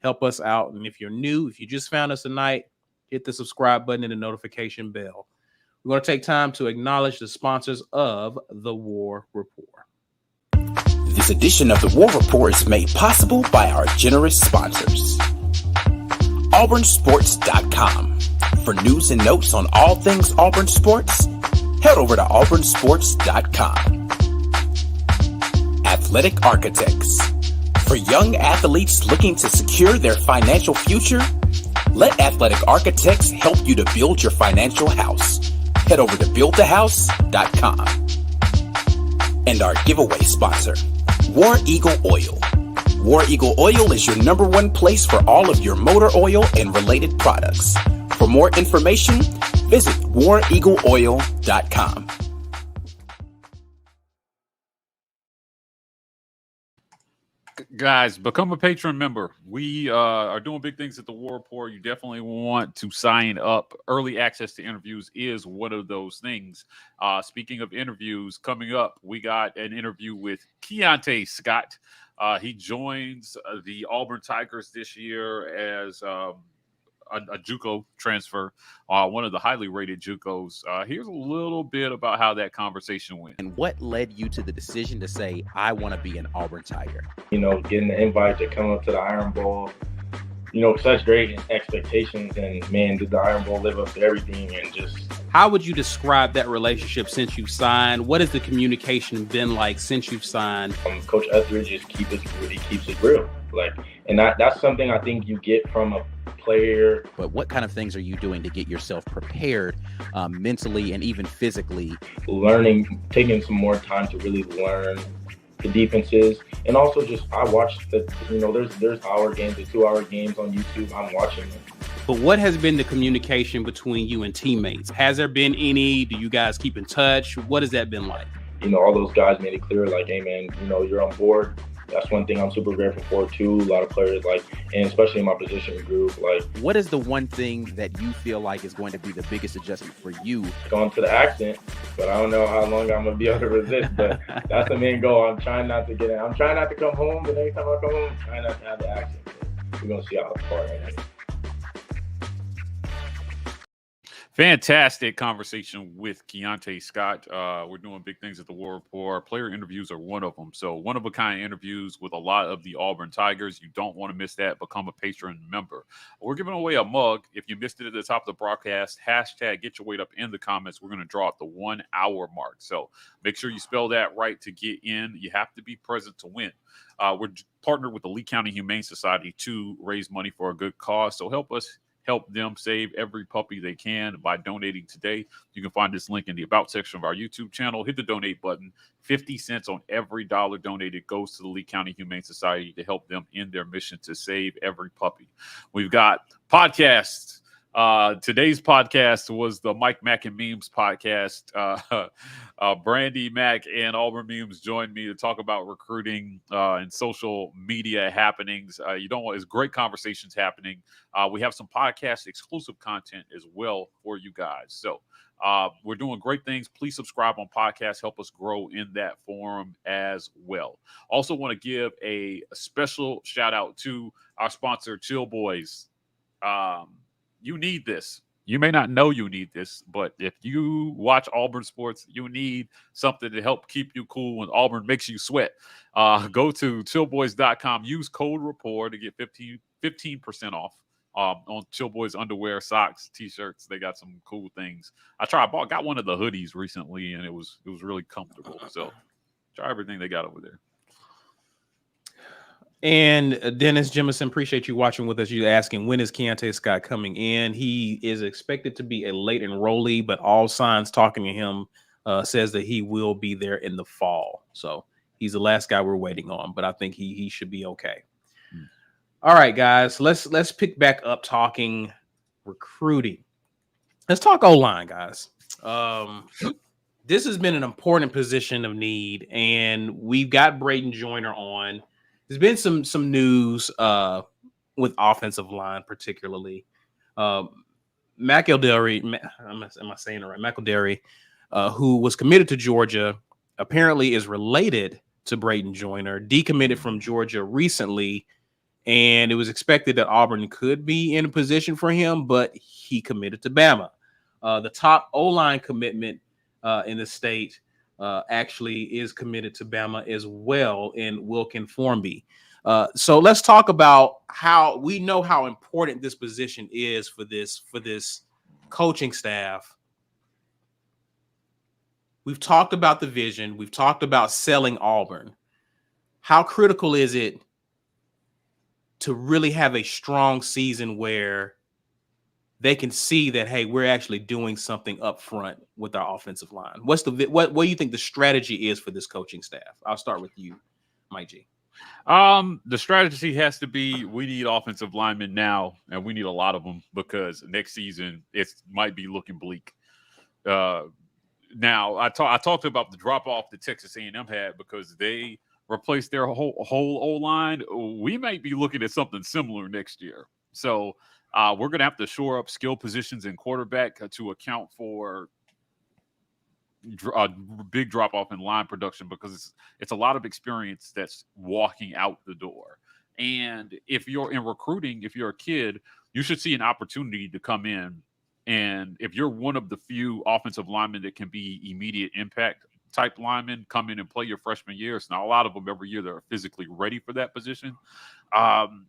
Help us out. And if you're new, if you just found us tonight, hit the subscribe button and the notification bell. We're going to take time to acknowledge the sponsors of the War Rapport. This edition of the War Rapport is made possible by our generous sponsors. AuburnSports.com. For news and notes on all things Auburn sports, head over to AuburnSports.com. Athletic Architects. For young athletes looking to secure their financial future, let Athletic Architects help you to build your financial house. Head over to buildthehouse.com. And our giveaway sponsor, War Eagle Oil. War Eagle Oil is your #1 place for all of your motor oil and related products. For more information, visit wareagleoil.com. Guys, become a patron member. We are doing big things at the War Report. You definitely want to sign up. Early access to interviews is one of those things. Speaking of interviews, coming up, we got an interview with Keionte Scott. He joins the Auburn Tigers this year as a JUCO transfer, one of the highly rated JUCOs. Here's a little bit about how that conversation went. And what led you to the decision to say, I want to be an Auburn Tiger? You know, getting the invite to come up to the Iron Bowl, you know, such great expectations. And, man, did the Iron Bowl live up to everything? And just... How would you describe that relationship since you've signed? What has the communication been like since you've signed? Coach Etheridge just keeps it real. Like, and that's something I think you get from a player. But what kind of things are you doing to get yourself prepared mentally and even physically? Learning, taking some more time to really learn the defenses, and also just I watch there's hour games, the 2-hour games on YouTube. I'm watching them. But what has been the communication between you and teammates? Has there been any? Do you guys keep in touch? What has that been like? You know, all those guys made it clear, like, hey man, you know, you're on board. That's one thing I'm super grateful for too. A lot of players, like, and especially in my position group, like. What is the one thing that you feel like is going to be the biggest adjustment for you? Going to the accent, but I don't know how long I'm gonna be able to resist. But that's the main goal. I'm trying not to get it. I'm trying not to come home. The next time I come home, I'm trying not to have the accent. We're gonna see how far I am. Fantastic conversation with Keionte Scott. We're doing big things at the War Report. Player interviews are one of them. So one-of-a-kind interviews with a lot of the Auburn Tigers. You don't want to miss that. Become a patron member. We're giving away a mug. If you missed it at the top of the broadcast, hashtag Get Your Weight Up in the comments. We're going to draw at the 1 hour mark. So make sure you spell that right to get in. You have to be present to win. We're partnered with the Lee County Humane Society to raise money for a good cause. So help them save every puppy they can by donating today. You can find this link in the About section of our YouTube channel. Hit the donate button. 50 cents on every dollar donated goes to the Lee County Humane Society to help them in their mission to save every puppy. We've got podcasts. Today's podcast was the Mike Mack and Memes podcast. Brandy Mack and Auburn Memes joined me to talk about recruiting and social media happenings. It's great conversations happening. We have some podcast exclusive content as well for you guys. So we're doing great things. Please subscribe on podcasts. Help us grow in that forum as well. Also want to give a special shout out to our sponsor, Chill Boys. You need this. You may not know you need this, but if you watch Auburn sports, you need something to help keep you cool when Auburn makes you sweat. Go to chillboys.com. Use code Rapport to get 15% off on Chill Boys underwear, socks, T-shirts. They got some cool things. Got one of the hoodies recently, and it was really comfortable. So try everything they got over there. And Dennis Jemison, appreciate you watching with us. You asking, when is Keionte Scott coming in? He is expected to be a late enrollee, but all signs talking to him says that he will be there in the fall. So he's the last guy we're waiting on, but I think he should be okay. All right, guys, let's pick back up talking recruiting. Let's talk O-line, guys. This has been an important position of need, and we've got Braden Joyner on. There's been some news with offensive line, particularly. McElderry, am I saying it right? McElderry, who was committed to Georgia, apparently is related to Braden Joyner, decommitted from Georgia recently, and it was expected that Auburn could be in a position for him, but he committed to Bama. The top O-line commitment in the state actually is committed to Bama as well in Wilkin Formby. So let's talk about how we know how important this position is for this coaching staff. We've talked about the vision. We've talked about selling Auburn. How critical is it to really have a strong season where they can see that, hey, we're actually doing something up front with our offensive line? What do you think the strategy is for this coaching staff? I'll start with you, Mike G. The strategy has to be, we need offensive linemen now, and we need a lot of them because next season it might be looking bleak. Now, I talked about the drop off that Texas A&M had because they replaced their whole O-line. We might be looking at something similar next year. So we're going to have to shore up skill positions in quarterback to account for a big drop off in line production because it's a lot of experience that's walking out the door. And if you're in recruiting, if you're a kid, you should see an opportunity to come in. And if you're one of the few offensive linemen that can be immediate impact type linemen, come in and play your freshman year. It's not a lot of them every year that are physically ready for that position.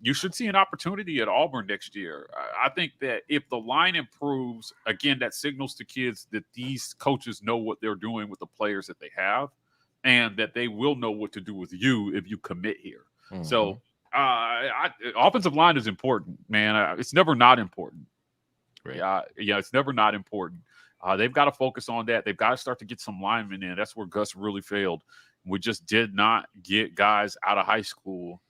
You should see an opportunity at Auburn next year. I think that if the line improves, again, that signals to kids that these coaches know what they're doing with the players that they have and that they will know what to do with you if you commit here. Mm-hmm. So offensive line is important, man. It's never not important. Right. It's never not important. They've got to focus on that. They've got to start to get some linemen in. That's where Gus really failed. We just did not get guys out of high school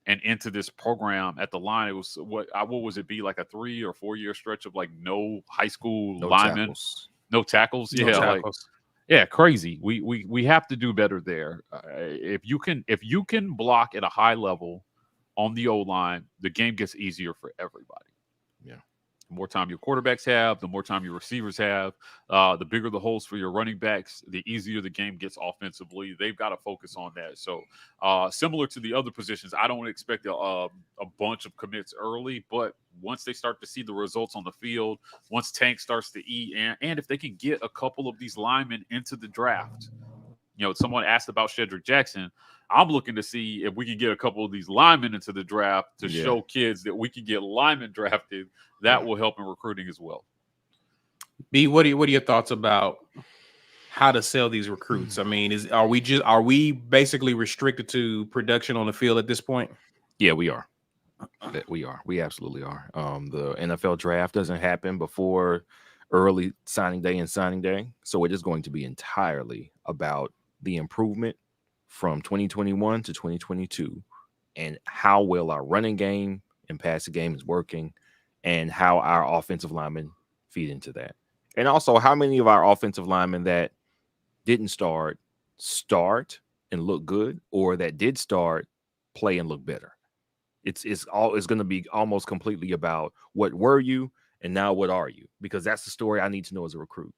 and into this program at the line. It was what was it be like a 3 or 4 year stretch of like no high school linemen, no tackles. Crazy. We have to do better there. If you can block at a high level on the O line, the game gets easier for everybody. Yeah. The more time your quarterbacks have, the more time your receivers have, the bigger the holes for your running backs, the easier the game gets offensively. They've got to focus on that. So similar to the other positions, I don't expect a bunch of commits early, but once they start to see the results on the field, once Tank starts to eat, and if they can get a couple of these linemen into the draft. Someone asked about Shedrick Jackson. I'm looking to see if we can get a couple of these linemen into the draft to show kids that we can get linemen drafted. That will help in recruiting as well. B, what are your thoughts about how to sell these recruits? I mean, are we basically restricted to production on the field at this point? Yeah, we are. We absolutely are. The NFL draft doesn't happen before early signing day and signing day, so it is going to be entirely about the improvement from 2021 to 2022 and how well our running game and passing game is working and how our offensive linemen feed into that. And also how many of our offensive linemen that didn't start and look good, or that did start, play and look better. It's going to be almost completely about what were you and now what are you, because that's the story I need to know as a recruit.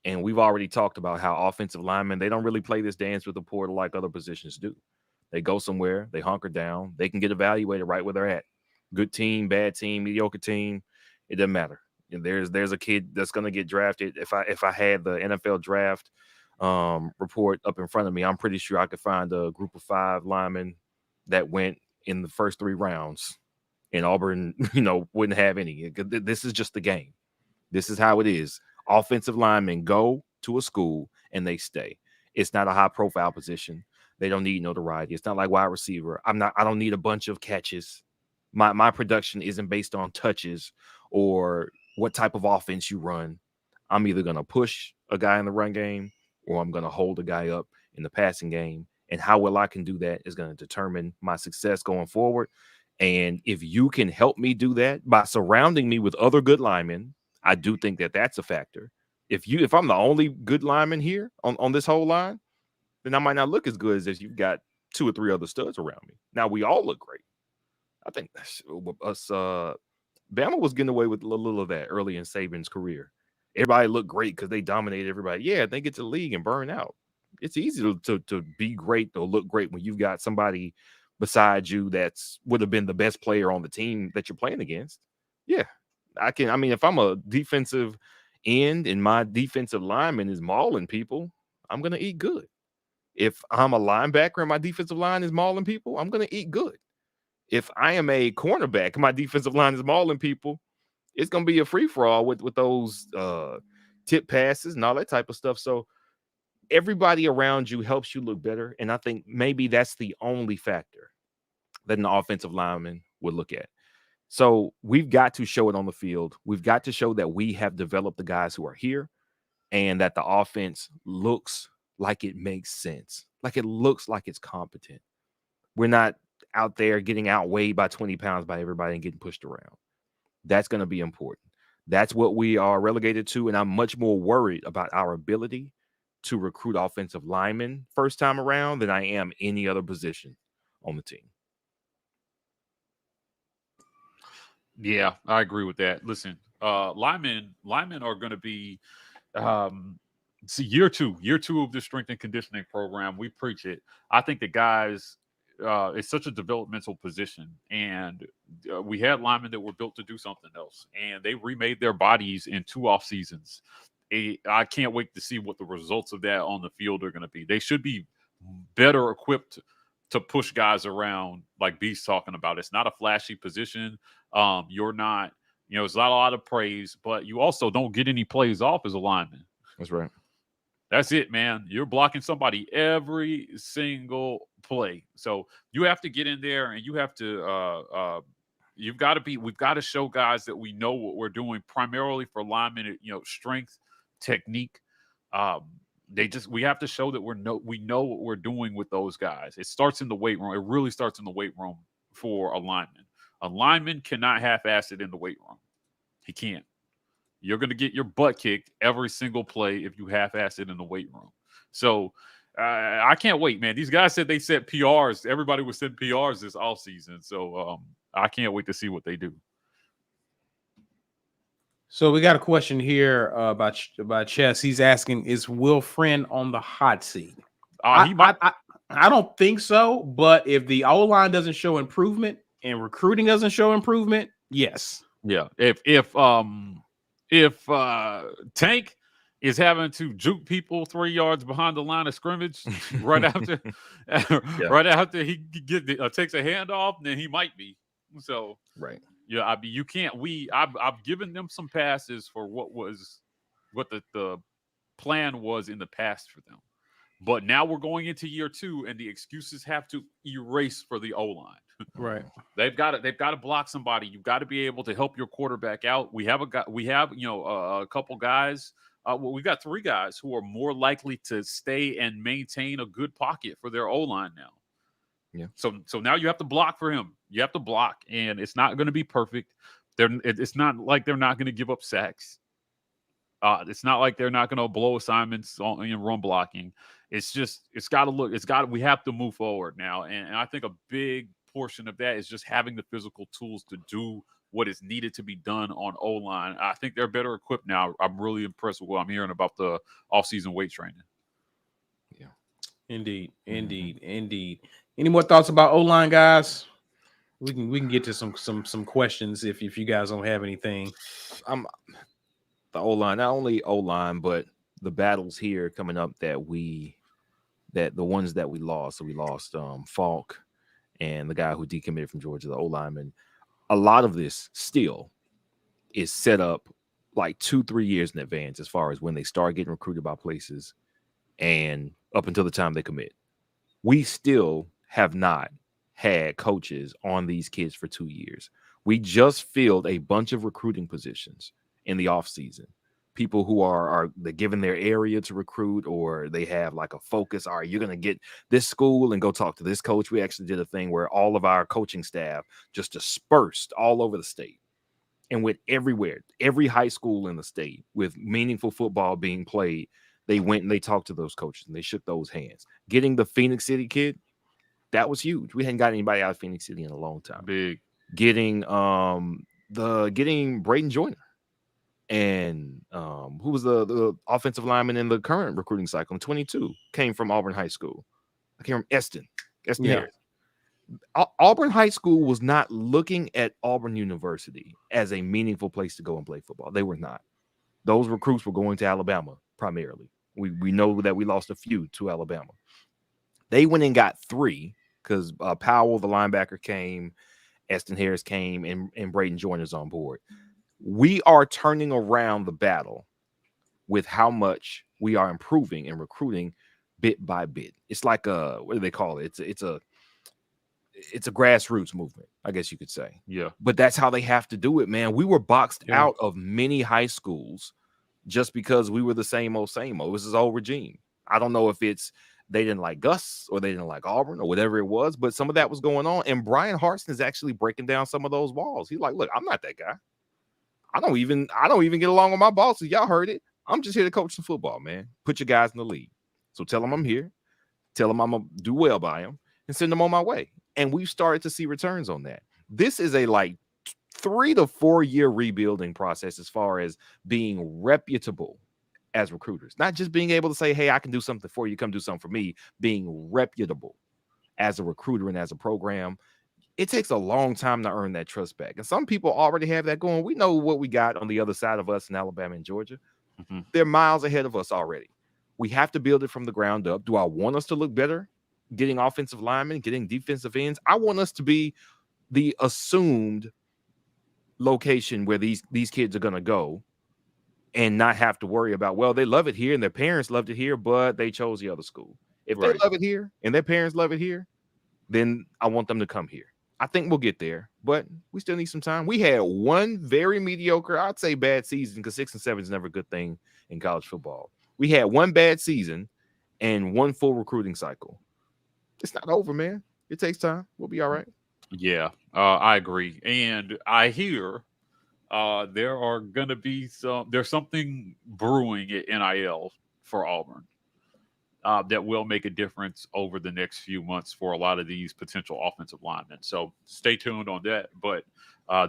And we've already talked about how offensive linemen, they don't really play this dance with the portal like other positions do. They go somewhere, they hunker down, they can get evaluated right where they're at. Good team, bad team, mediocre team, it doesn't matter. And there's a kid that's going to get drafted. If I had the NFL draft report up in front of me, I'm pretty sure I could find a group of 5 linemen that went in the first 3 rounds, and Auburn, wouldn't have any. This is just the game. This is how it is. Offensive linemen go to a school and they stay. It's not a high profile position. They don't need notoriety. It's not like wide receiver. I don't need a bunch of catches. My production isn't based on touches or what type of offense you run. I'm either going to push a guy in the run game or I'm going to hold a guy up in the passing game. And how well I can do that is going to determine my success going forward. And if you can help me do that by surrounding me with other good linemen, I do think that that's a factor. If I'm the only good lineman here on this whole line, then I might not look as good as you've got 2 or 3 other studs around me. Now we all look great. I think Bama was getting away with a little of that early in Saban's career. Everybody looked great because they dominated everybody. Yeah, they get to the league and burn out. It's easy to be great or look great when you've got somebody beside you that's would have been the best player on the team that you're playing against. Yeah, if I'm a defensive end and my defensive lineman is mauling people, I'm going to eat good. If I'm a linebacker and my defensive line is mauling people, I'm going to eat good. If I am a cornerback and my defensive line is mauling people, it's going to be a free-for-all with those tip passes and all that type of stuff. So everybody around you helps you look better. And I think maybe that's the only factor that an offensive lineman would look at. So we've got to show it on the field. We've got to show that we have developed the guys who are here and that the offense looks like it makes sense, like it looks like it's competent. We're not out there getting outweighed by 20 pounds by everybody and getting pushed around. That's going to be important. That's what we are relegated to. And I'm much more worried about our ability to recruit offensive linemen first time around than I am any other position on the team. Yeah, I agree with that. Listen, linemen are going to be year two of the strength and conditioning program. We preach it. I think the guys, it's such a developmental position, and we had linemen that were built to do something else, and they remade their bodies in 2 off seasons. I can't wait to see what the results of that on the field are going to be. They should be better equipped to push guys around, like B's talking about. It's not a flashy position. You're not, it's not a lot of praise, but you also don't get any plays off as a lineman. That's right. That's it, man. You're blocking somebody every single play. So you have to get in there and you have to, we've got to show guys that we know what we're doing, primarily for linemen, strength, technique. We have to show that we know what we're doing with those guys. It starts in the weight room. It really starts in the weight room for a lineman. A lineman cannot half-ass it in the weight room. He can't. You're going to get your butt kicked every single play if you half-ass it in the weight room. So I can't wait, man. These guys said they set PRs. Everybody was setting PRs this offseason. So I can't wait to see what they do. So we got a question here about Chess. He's asking, is Will Friend on the hot seat? I don't think so, but if the O-line doesn't show improvement and recruiting doesn't show improvement, yes. Yeah. If Tank is having to juke people 3 yards behind the line of scrimmage right after he takes a handoff, then he might be. So right. Yeah, you can't. I've given them some passes for what the plan was in the past for them, but now we're going into year 2, and the excuses have to erase for the O-line. Right. They've got to block somebody. You've got to be able to help your quarterback out. We have a couple guys. We've got 3 guys who are more likely to stay and maintain a good pocket for their O-line now. Yeah. So now you have to block for him. You have to block, and it's not going to be perfect. It's not like they're not going to give up sacks. It's not like they're not going to blow assignments in run blocking. It's just we have to move forward now, and I think a big portion of that is just having the physical tools to do what is needed to be done on O-line. I think they're better equipped now. I'm really impressed with what I'm hearing about the offseason weight training. Yeah, indeed. Any more thoughts about O-line, guys? We can get to some questions if you guys don't have anything. The O-line, not only O-line, but the battles here coming up that the ones that we lost. So we lost Faulk and the guy who decommitted from Georgia, the O-lineman. A lot of this still is set up like 2-3 years in advance as far as when they start getting recruited by places and up until the time they commit. We still have not had coaches on these kids for 2 years. We just filled a bunch of recruiting positions in the offseason. People who are they're given their area to recruit, or they have like a focus. All right, you're going to get this school and go talk to this coach. We actually did a thing where all of our coaching staff just dispersed all over the state and went everywhere, every high school in the state with meaningful football being played. They went and they talked to those coaches and they shook those hands. Getting the Phoenix City kid, that was huge. We hadn't got anybody out of Phoenix City in a long time. Big. Getting Braden Joyner. And who was the offensive lineman in the current recruiting cycle in 22 came from Auburn High School. I came from Eston Harris. Auburn High School was not looking at Auburn University as a meaningful place to go and play football. They were not. Those recruits were going to Alabama primarily. We know that we lost a few to Alabama. They went and got 3 because Powell, the linebacker, came, Eston Harris came, and Braden Joyner's on board. We are turning around the battle with how much we are improving and recruiting bit by bit. It's like what do they call it? It's a grassroots movement, I guess you could say. Yeah. But that's how they have to do it, man. We were boxed out of many high schools just because we were the same old. It was this old regime. I don't know if it's they didn't like Gus or they didn't like Auburn or whatever it was, but some of that was going on. And Brian Hartson is actually breaking down some of those walls. He's like, look, I'm not that guy. I don't even get along with my bosses. Y'all heard it. I'm just here to coach some football, man. Put your guys in the league. So tell them I'm here. Tell them I'm going to do well by them and send them on my way. And we've started to see returns on that. This is a like 3 to 4 year rebuilding process as far as being reputable as recruiters. Not just being able to say, hey, I can do something for you. Come do something for me. Being reputable as a recruiter and as a program. It takes a long time to earn that trust back. And some people already have that going. We know what we got on the other side of us in Alabama and Georgia. Mm-hmm. They're miles ahead of us already. We have to build it from the ground up. Do I want us to look better getting offensive linemen, getting defensive ends? I want us to be the assumed location where these kids are going to go and not have to worry about, well, they love it here and their parents loved it here, but they chose the other school. If they love it here and their parents love it here, then I want them to come here. I think we'll get there, but we still need some time. We had one very mediocre, I'd say bad season, because 6 and 7 is never a good thing in college football. We had one bad season and one full recruiting cycle. It's not over, man. It takes time. We'll be all right. Yeah, I agree. And I hear there are going to be there's something brewing at NIL for Auburn. That will make a difference over the next few months for a lot of these potential offensive linemen. So stay tuned on that. But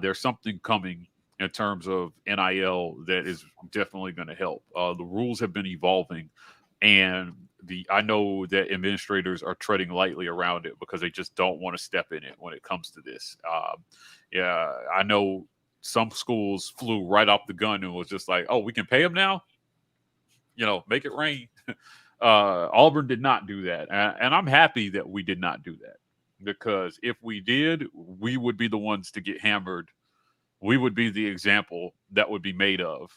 there's something coming in terms of NIL that is definitely going to help. The rules have been evolving, and I know that administrators are treading lightly around it because they just don't want to step in it when it comes to this. I know some schools flew right off the gun and was just like, oh, we can pay them now? Make it rain. Auburn did not do that. And I'm happy that we did not do that, because if we did, we would be the ones to get hammered. We would be the example that would be made of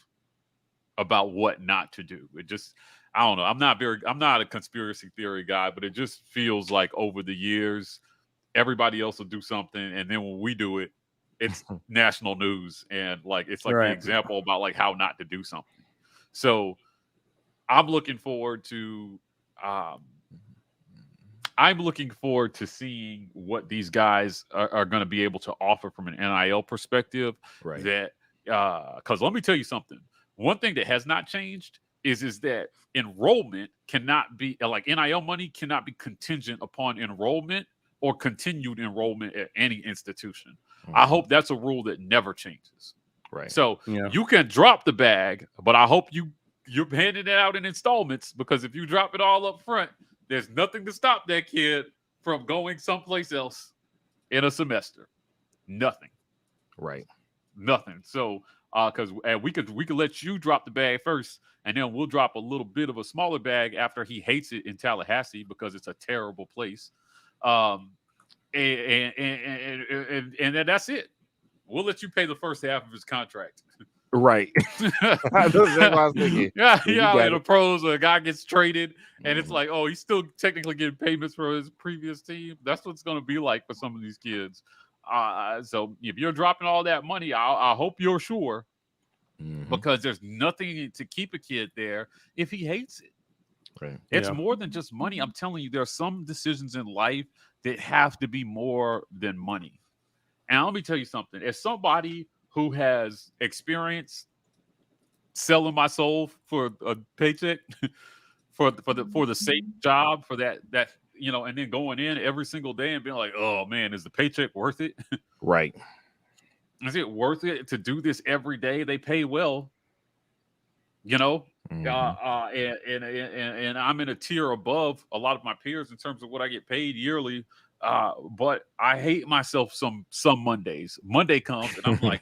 about what not to do. It just, I don't know. I'm not a conspiracy theory guy, but it just feels like over the years, everybody else will do something. And then when we do it, it's national news. And it's like the example about how not to do something. So I'm looking forward to seeing what these guys are going to be able to offer from an NIL perspective. Right. That because let me tell you something. One thing that has not changed is that enrollment cannot be NIL money cannot be contingent upon enrollment or continued enrollment at any institution. Mm-hmm. I hope that's a rule that never changes. Right. So you can drop the bag, but I hope you're handing it out in installments, because if you drop it all up front, there's nothing to stop that kid from going someplace else in a semester. Nothing. Right. Nothing. So, because we could let you drop the bag first, and then we'll drop a little bit of a smaller bag after he hates it in Tallahassee because it's a terrible place. And then that's it. We'll let you pay the first half of his contract. Right. That's what I was thinking. Yeah, You yeah. got In the it. pros, a guy gets traded, and it's Mhm. like, oh, he's still technically getting payments for his previous team. That's what it's going to be like for some of these kids. So if you're dropping all that money, I hope you're sure, Mhm. because there's nothing to keep a kid there if he hates it. Right. It's Yeah. more than just money. I'm telling you, there are some decisions in life that have to be more than money. And let me tell you something. As somebody who has experienced selling my soul for a paycheck, for the safe job, for that and then going in every single day and being like, oh man, is the paycheck worth it? Right. Is it worth it to do this every day? They pay well, Mhm. and I'm in a tier above a lot of my peers in terms of what I get paid yearly. But I hate myself some Mondays. Monday comes and I'm like,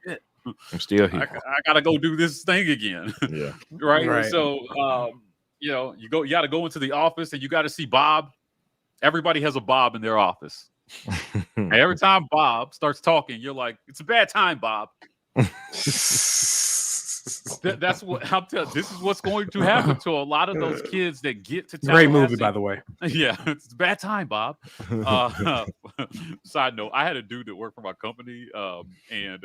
shit, I'm still here. I gotta go do this thing again. Yeah. Right? Right. So you gotta go into the office and you gotta see Bob. Everybody has a Bob in their office. And every time Bob starts talking, you're like, it's a bad time, Bob. That's what I'm telling. This is what's going to happen to a lot of those kids that get to Great movie, Tallahassee. by the way. Yeah, it's a bad time, Bob. Side note: I had a dude that worked for my company, and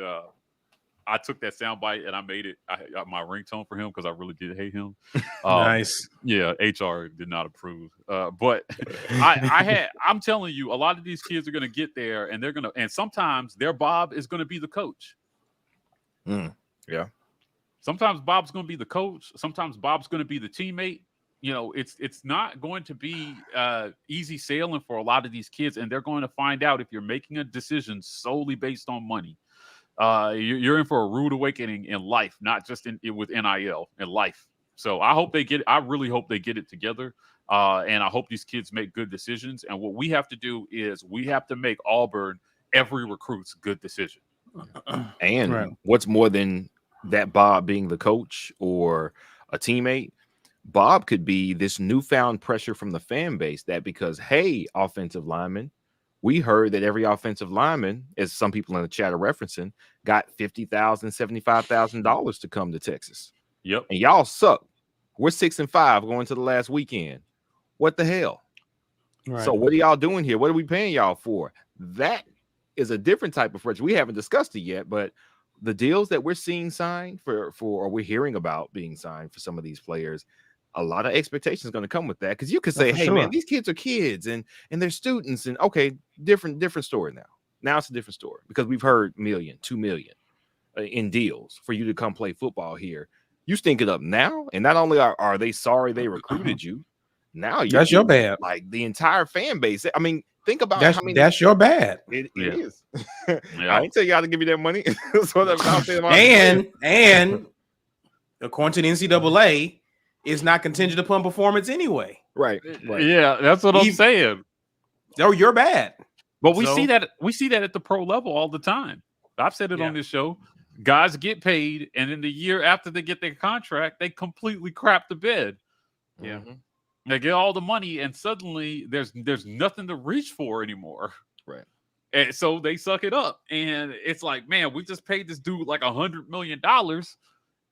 I took that soundbite and I made it my ringtone for him because I really did hate him. Nice. Yeah, HR did not approve. But I'm telling you, a lot of these kids are going to get there, and and sometimes their Bob is going to be the coach. Yeah. Sometimes Bob's going to be the coach. Sometimes Bob's going to be the teammate. It's not going to be easy sailing for a lot of these kids, and they're going to find out if you're making a decision solely based on money. You're in for a rude awakening in life, not just with NIL, in life. So I hope they get it. I really hope they get it together. And I hope these kids make good decisions. And what we have to do is we have to make Auburn every recruit's good decision. And Right. what's more than that, Bob being the coach or a teammate, Bob could be this newfound pressure from the fan base that because, hey, offensive lineman, we heard that every offensive lineman, as some people in the chat are referencing, got $50,000, $75,000 to come to Texas. Yep. And y'all suck. We're 6-5 going to the last weekend. What the hell? Right. So what are y'all doing here? What are we paying y'all for? That is a different type of pressure. We haven't discussed it yet, but the deals that we're seeing signed or we're hearing about being signed for some of these players, a lot of expectations going to come with that, because you could say, hey, man, these kids are kids and they're students, and okay, different story now. Now it's a different story because we've heard $1 million, $2 million in deals for you to come play football here. You stink it up now, and not only are they sorry they recruited you, now That's your bad. Like the entire fan base. I mean, think about That's how many. That's your bad. It Yeah. is. Yeah. I ain't tell y'all to give me that money. So And according to the NCAA, it's not contingent upon performance anyway. right. Yeah, that's what I'm saying. So you're bad. But we So- see that at the pro level all the time. I've said it on this show. Guys get paid, and in the year after they get their contract, they completely crap the bed. Yeah. Mhm. They get all the money, and suddenly there's nothing to reach for anymore. Right. And so they suck it up, and it's like, man, we just paid this dude like $100 million,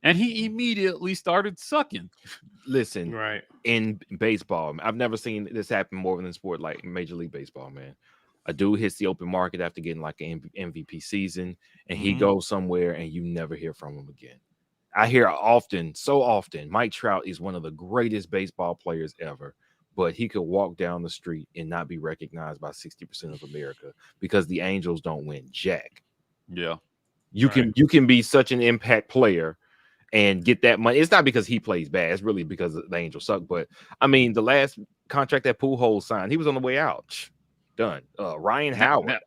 and he immediately started sucking. Listen, Right. in baseball, I've never seen this happen more than in sport like Major League Baseball, man. A dude hits the open market after getting like an MVP season, and he goes somewhere and you never hear from him again. I hear so often, Mike Trout is one of the greatest baseball players ever, but he could walk down the street and not be recognized by 60% of America because the Angels don't win jack. Yeah. You can be such an impact player and get that money. It's not because he plays bad. It's really because the Angels suck. But I mean, the last contract that Pujols signed, he was on the way out. Done. Ryan Howard.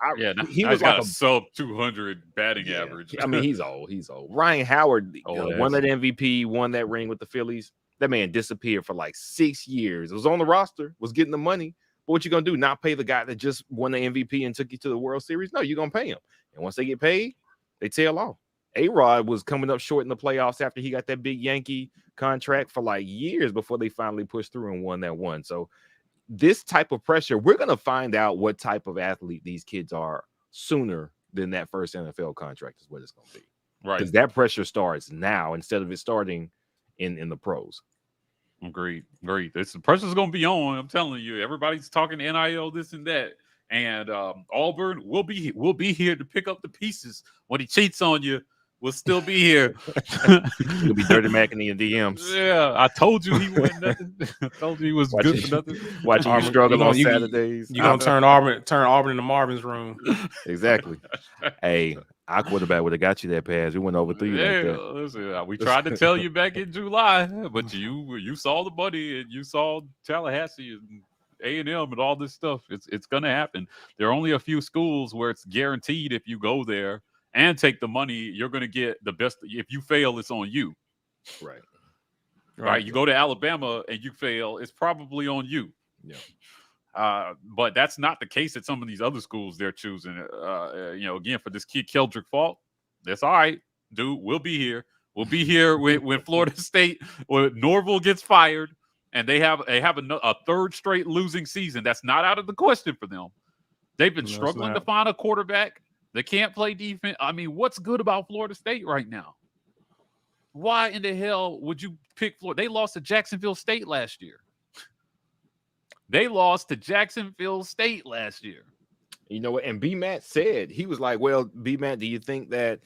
He was like a sub 200 batting average. I mean, he's old. Ryan Howard won that MVP, won that ring with the Phillies. That man disappeared for like 6 years. It was on the roster, was getting the money. But what you gonna do? Not pay the guy that just won the MVP and took you to the World Series? No, you're gonna pay him. And once they get paid, they tail off. A-Rod was coming up short in the playoffs after he got that big Yankee contract for like years before they finally pushed through and won that one. So this type of pressure, we're going to find out what type of athlete these kids are sooner than that first NFL contract is what it's going to be. Right. Because that pressure starts now instead of it starting in the pros. Agreed. The pressure's going to be on. I'm telling you, everybody's talking NIL, this and that. And Auburn will be here to pick up the pieces. When he cheats on you, we'll still be here. You'll be Dirty Mac in the DMs. Yeah, I told you he wasn't nothing. I told you he was good for nothing. Watching you struggle on Saturdays. You're going to turn Auburn into Marvin's room. Exactly. Hey, our quarterback would have got you that pass. We went over through you like that. Listen, we tried to tell you back in July, but you saw the money and you saw Tallahassee and A&M and all this stuff. It's going to happen. There are only a few schools where it's guaranteed if you go there and take the money, you're going to get the best. If you fail, it's on you. Right. You go to Alabama and you fail, it's probably on you. Yeah. But that's not the case at some of these other schools they're choosing. Again, for this kid, Keldric Faulk, that's all right, dude. We'll be here. We'll be here when Florida State, when Norville gets fired, and they have a third straight losing season. That's not out of the question for them. They've been struggling to find a quarterback. They can't play defense. I mean, what's good about Florida State right now? Why in the hell would you pick Florida? They lost to Jacksonville State last year. You know what? And B-Matt said, he was like, well, B-Matt, do you think that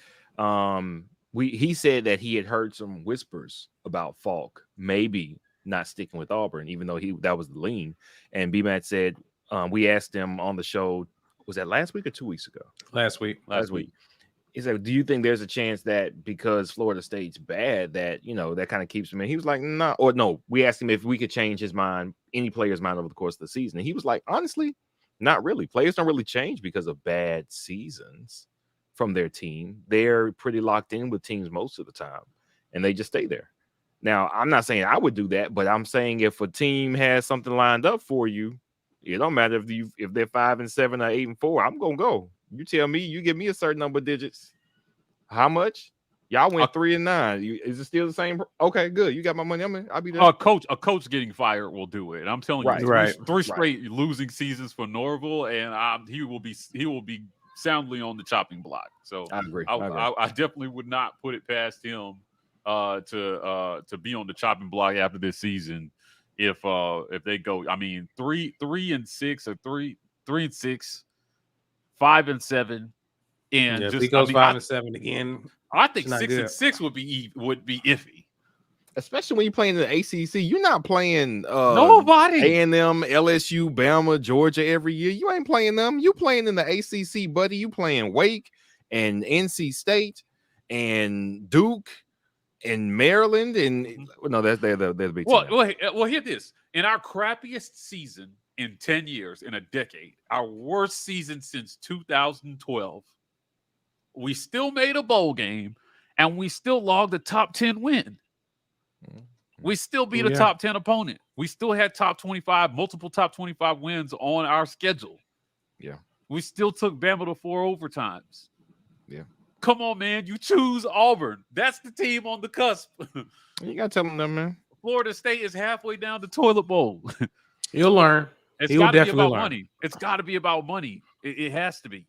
he said that he had heard some whispers about Faulk maybe not sticking with Auburn, even though that was the lean. And B-Matt said, we asked him on the show, was that last week or 2 weeks ago? Last week. He said, do you think there's a chance that because Florida State's bad that, that kind of keeps him in? He was like, no. We asked him if we could change his mind, any player's mind over the course of the season. And he was like, honestly, not really. Players don't really change because of bad seasons from their team. They're pretty locked in with teams most of the time, and they just stay there. Now, I'm not saying I would do that, but I'm saying if a team has something lined up for you, it don't matter if they're 5-7 or 8-4. I'm gonna go. You tell me, you give me a certain number of digits. How much? Y'all went 3-9. Is it still the same? Okay, good. You got my money. I'll be there. A coach getting fired will do it. I'm telling you, three straight losing seasons for Norville, and he will be soundly on the chopping block. So I agree. I definitely would not put it past him to be on the chopping block after this season. If they go, I mean, 3-6 or 3-6, 5-7, and if he goes 5-7 again, I think 6-6 would be iffy. Especially when you're playing in the ACC, you're not playing nobody. A&M, LSU, Bama, Georgia every year. You ain't playing them. You playing in the ACC, buddy. You playing Wake and NC State and Duke and Maryland, and no, they're the big team. Well, hear this. In our crappiest season in 10 years, in a decade, our worst season since 2012, we still made a bowl game, and we still logged a top 10 win. We still beat a top 10 opponent. We still had multiple top 25 wins on our schedule. Yeah. We still took Bama to 4 overtimes. Yeah. Come on, man. You choose Auburn. That's the team on the cusp. You got to tell them that, man. Florida State is halfway down the toilet bowl. He'll learn. It's got to be about money. It's got to be about money. It has to be.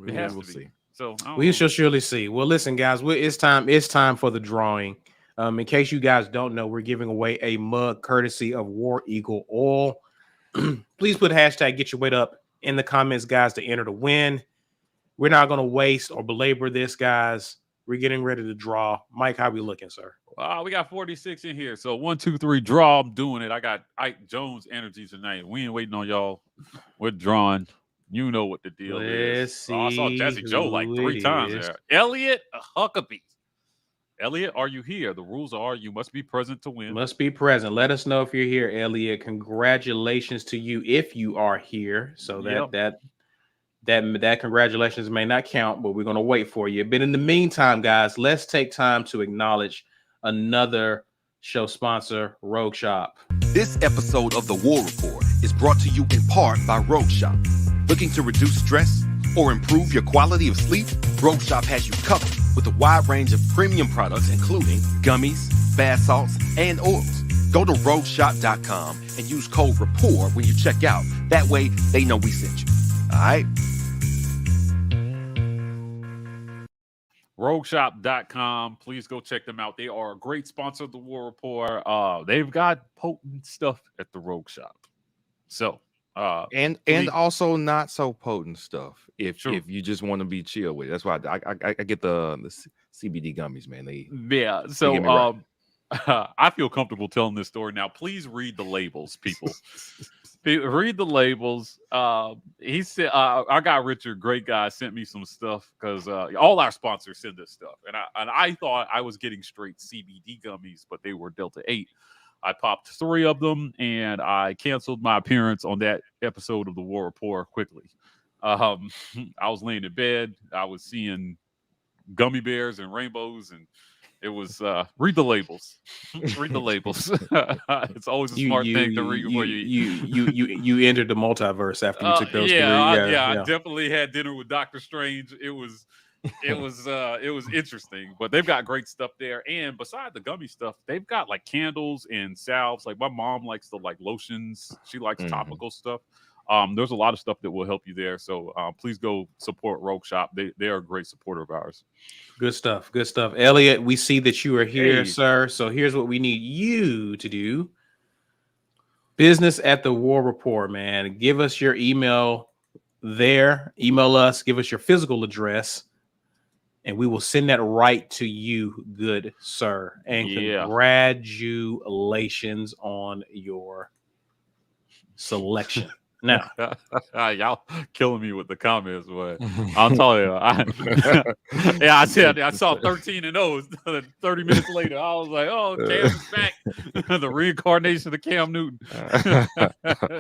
It has to be. See. So we shall surely see. Well, listen, guys, it's time for the drawing. In case you guys don't know, we're giving away a mug courtesy of War Eagle Oil. Please put hashtag get your weight up in the comments, guys, to enter to win. We're not going to waste or belabor this, guys. We're getting ready to draw. Mike, how we looking, sir? We got 46 in here. So 1, 2, 3, draw. I'm doing it. I got Ike Jones energy tonight. We ain't waiting on y'all. We're drawing. You know what the deal is. I saw Jazzy Joe like 3 times there. Elliot Huckabee. Elliot, are you here? The rules are you must be present to win. Must be present. Let us know if you're here, Elliot. Congratulations to you if you are here. So that congratulations may not count, but we're going to wait for you. But in the meantime, guys, let's take time to acknowledge another show sponsor, Rogue Shop. This episode of the War Report is brought to you in part by Rogue Shop. Looking to reduce stress or improve your quality of sleep? Rogue Shop has you covered with a wide range of premium products, including gummies, bath salts, and oils. Go to rogueshop.com and use code Rapport when you check out. That way, they know we sent you. All right? Rogueshop.com. Please go check them out. They are a great sponsor of the War Report. They've got potent stuff at the Rogue Shop. So, and also not so potent stuff if you just want to be chill with it. That's why I get the CBD gummies, man. So I feel comfortable telling this story now. Please read the labels, people. Read the labels. He said, our guy Richard, great guy, sent me some stuff because all our sponsors send us stuff, and I thought I was getting straight CBD gummies, but they were Delta 8. I popped 3 of them, and I canceled my appearance on that episode of the War Report quickly. I was laying in bed. I was seeing gummy bears and rainbows, and it was read the labels. Read the labels. It's always a smart thing to read before you entered the multiverse after you took those. I definitely had dinner with Doctor Strange. It was interesting, but they've got great stuff there. And beside the gummy stuff, they've got like candles and salves. Like my mom likes the like lotions. She likes topical stuff. There's a lot of stuff that will help you there. So please go support Rogue Shop. They are a great supporter of ours. Good stuff. Good stuff. Elliot, we see that you are here, sir. So here's what we need you to do. Business at the War Report, man. Give us your email there. Email us. Give us your physical address. And we will send that right to you, good sir. And congratulations on your selection. Now, y'all killing me with the comments, but I'll tell you, I said I saw 13 and 0. 30 minutes later, I was like, "Oh, Cam's back!" The reincarnation of Cam Newton.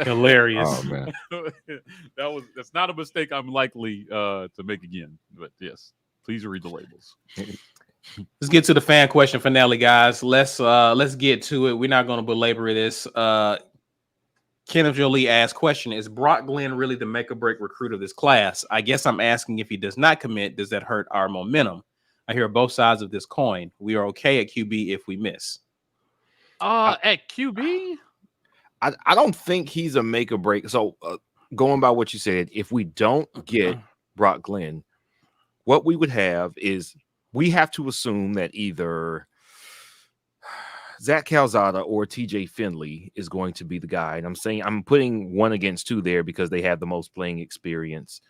Hilarious. Oh man, that's not a mistake I'm likely to make again. But yes, please read the labels. Let's get to the fan question finale, guys. Let's get to it. We're not going to belabor this. Kenneth Jolie asked, question, is Brock Glenn really the make or break recruit of this class? I guess I'm asking, if he does not commit, does that hurt our momentum? I hear both sides of this coin. We are okay at QB if we miss. At QB? I don't think he's a make or break. So going by what you said, if we don't get Brock Glenn, what we would have is we have to assume that either Zach Calzada or TJ Finley is going to be the guy. And I'm putting 1 against 2 there because they have the most playing experience.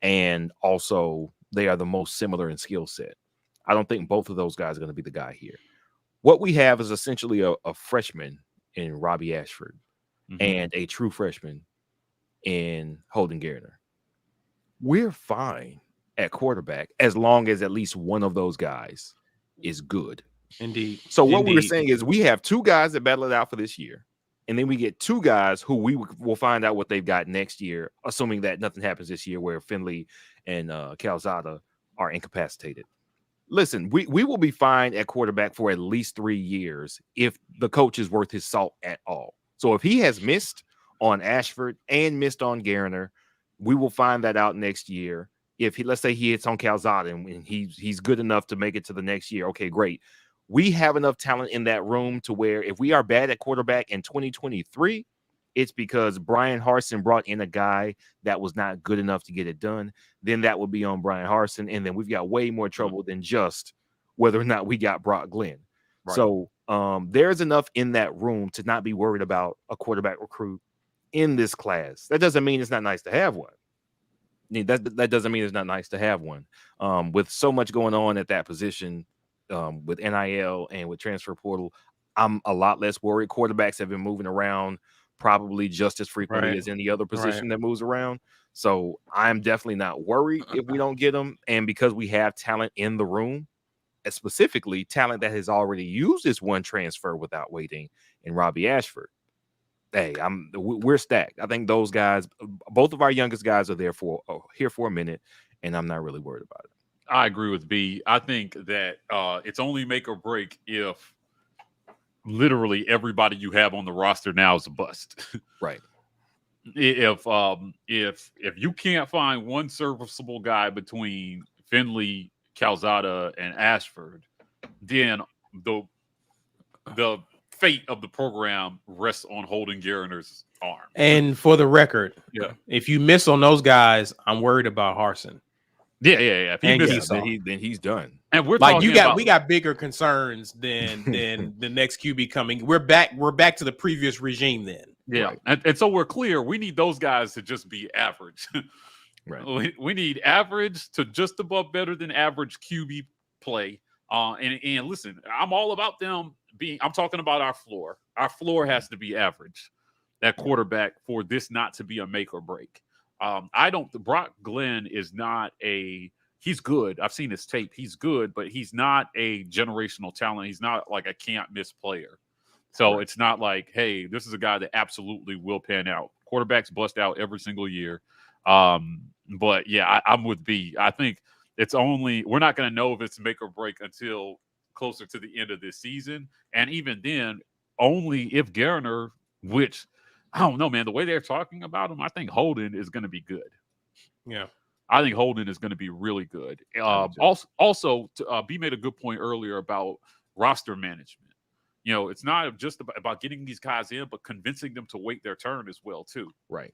And also they are the most similar in skill set. I don't think both of those guys are going to be the guy here. What we have is essentially a freshman in Robbie Ashford and a true freshman in Holden Gardner. We're fine at quarterback as long as at least one of those guys is good. Indeed. So what we're saying is we have 2 guys that battle it out for this year, and then we get 2 guys who we will find out what they've got next year, assuming that nothing happens this year where Finley and Calzada are incapacitated. Listen, we will be fine at quarterback for at least 3 years if the coach is worth his salt at all. So if he has missed on Ashford and missed on Gardner, we will find that out next year. If let's say he hits on Calzada and he's good enough to make it to the next year, okay, great. We have enough talent in that room to where if we are bad at quarterback in 2023, it's because Brian Harsin brought in a guy that was not good enough to get it done. Then that would be on Brian Harsin. And then we've got way more trouble than just whether or not we got Brock Glenn. Right. So there's enough in that room to not be worried about a quarterback recruit in this class. That doesn't mean it's not nice to have one. That doesn't mean it's not nice to have one. With so much going on at that position, with NIL and with transfer portal, I'm a lot less worried. Quarterbacks have been moving around probably just as frequently as any other position that moves around. So I'm definitely not worried if we don't get them. And because we have talent in the room, and specifically talent that has already used this one transfer without waiting in Robbie Ashford, hey, we're stacked. I think those guys, both of our youngest guys, are here for a minute, and I'm not really worried about it. I agree with B. I think that it's only make or break if literally everybody you have on the roster now is a bust. Right. If you can't find one serviceable guy between Finley, Calzada, and Ashford, then the fate of the program rests on Holden Gardner's arm. And for the record, if you miss on those guys, I'm worried about Harsin. Yeah. If he And misses, Keyshawn. then he's done. and we're Like talking we got bigger concerns than the next QB coming. We're back to the previous regime then. Yeah, Right. and so we're clear. We need those guys to just be average. Right. We need average to just above better than average QB play. And listen, I'm all about them being. I'm talking about our floor. Our floor has to be average at quarterback for this not to be a make or break. Brock Glenn is not a. He's good. I've seen his tape. He's good, but he's not a generational talent. He's not like a can't miss player. So it's not like, hey, this is a guy that absolutely will pan out. Quarterbacks bust out every single year. But yeah, I'm with B. I think we're not going to know if it's make or break until closer to the end of this season. And even then, only if Garner, which I don't know, man, the way they're talking about him, I think Holden is going to be good. Yeah. I think Holden is going to be really good. Also, B made a good point earlier about roster management. You know, it's not just about getting these guys in, but convincing them to wait their turn as well, too. Right.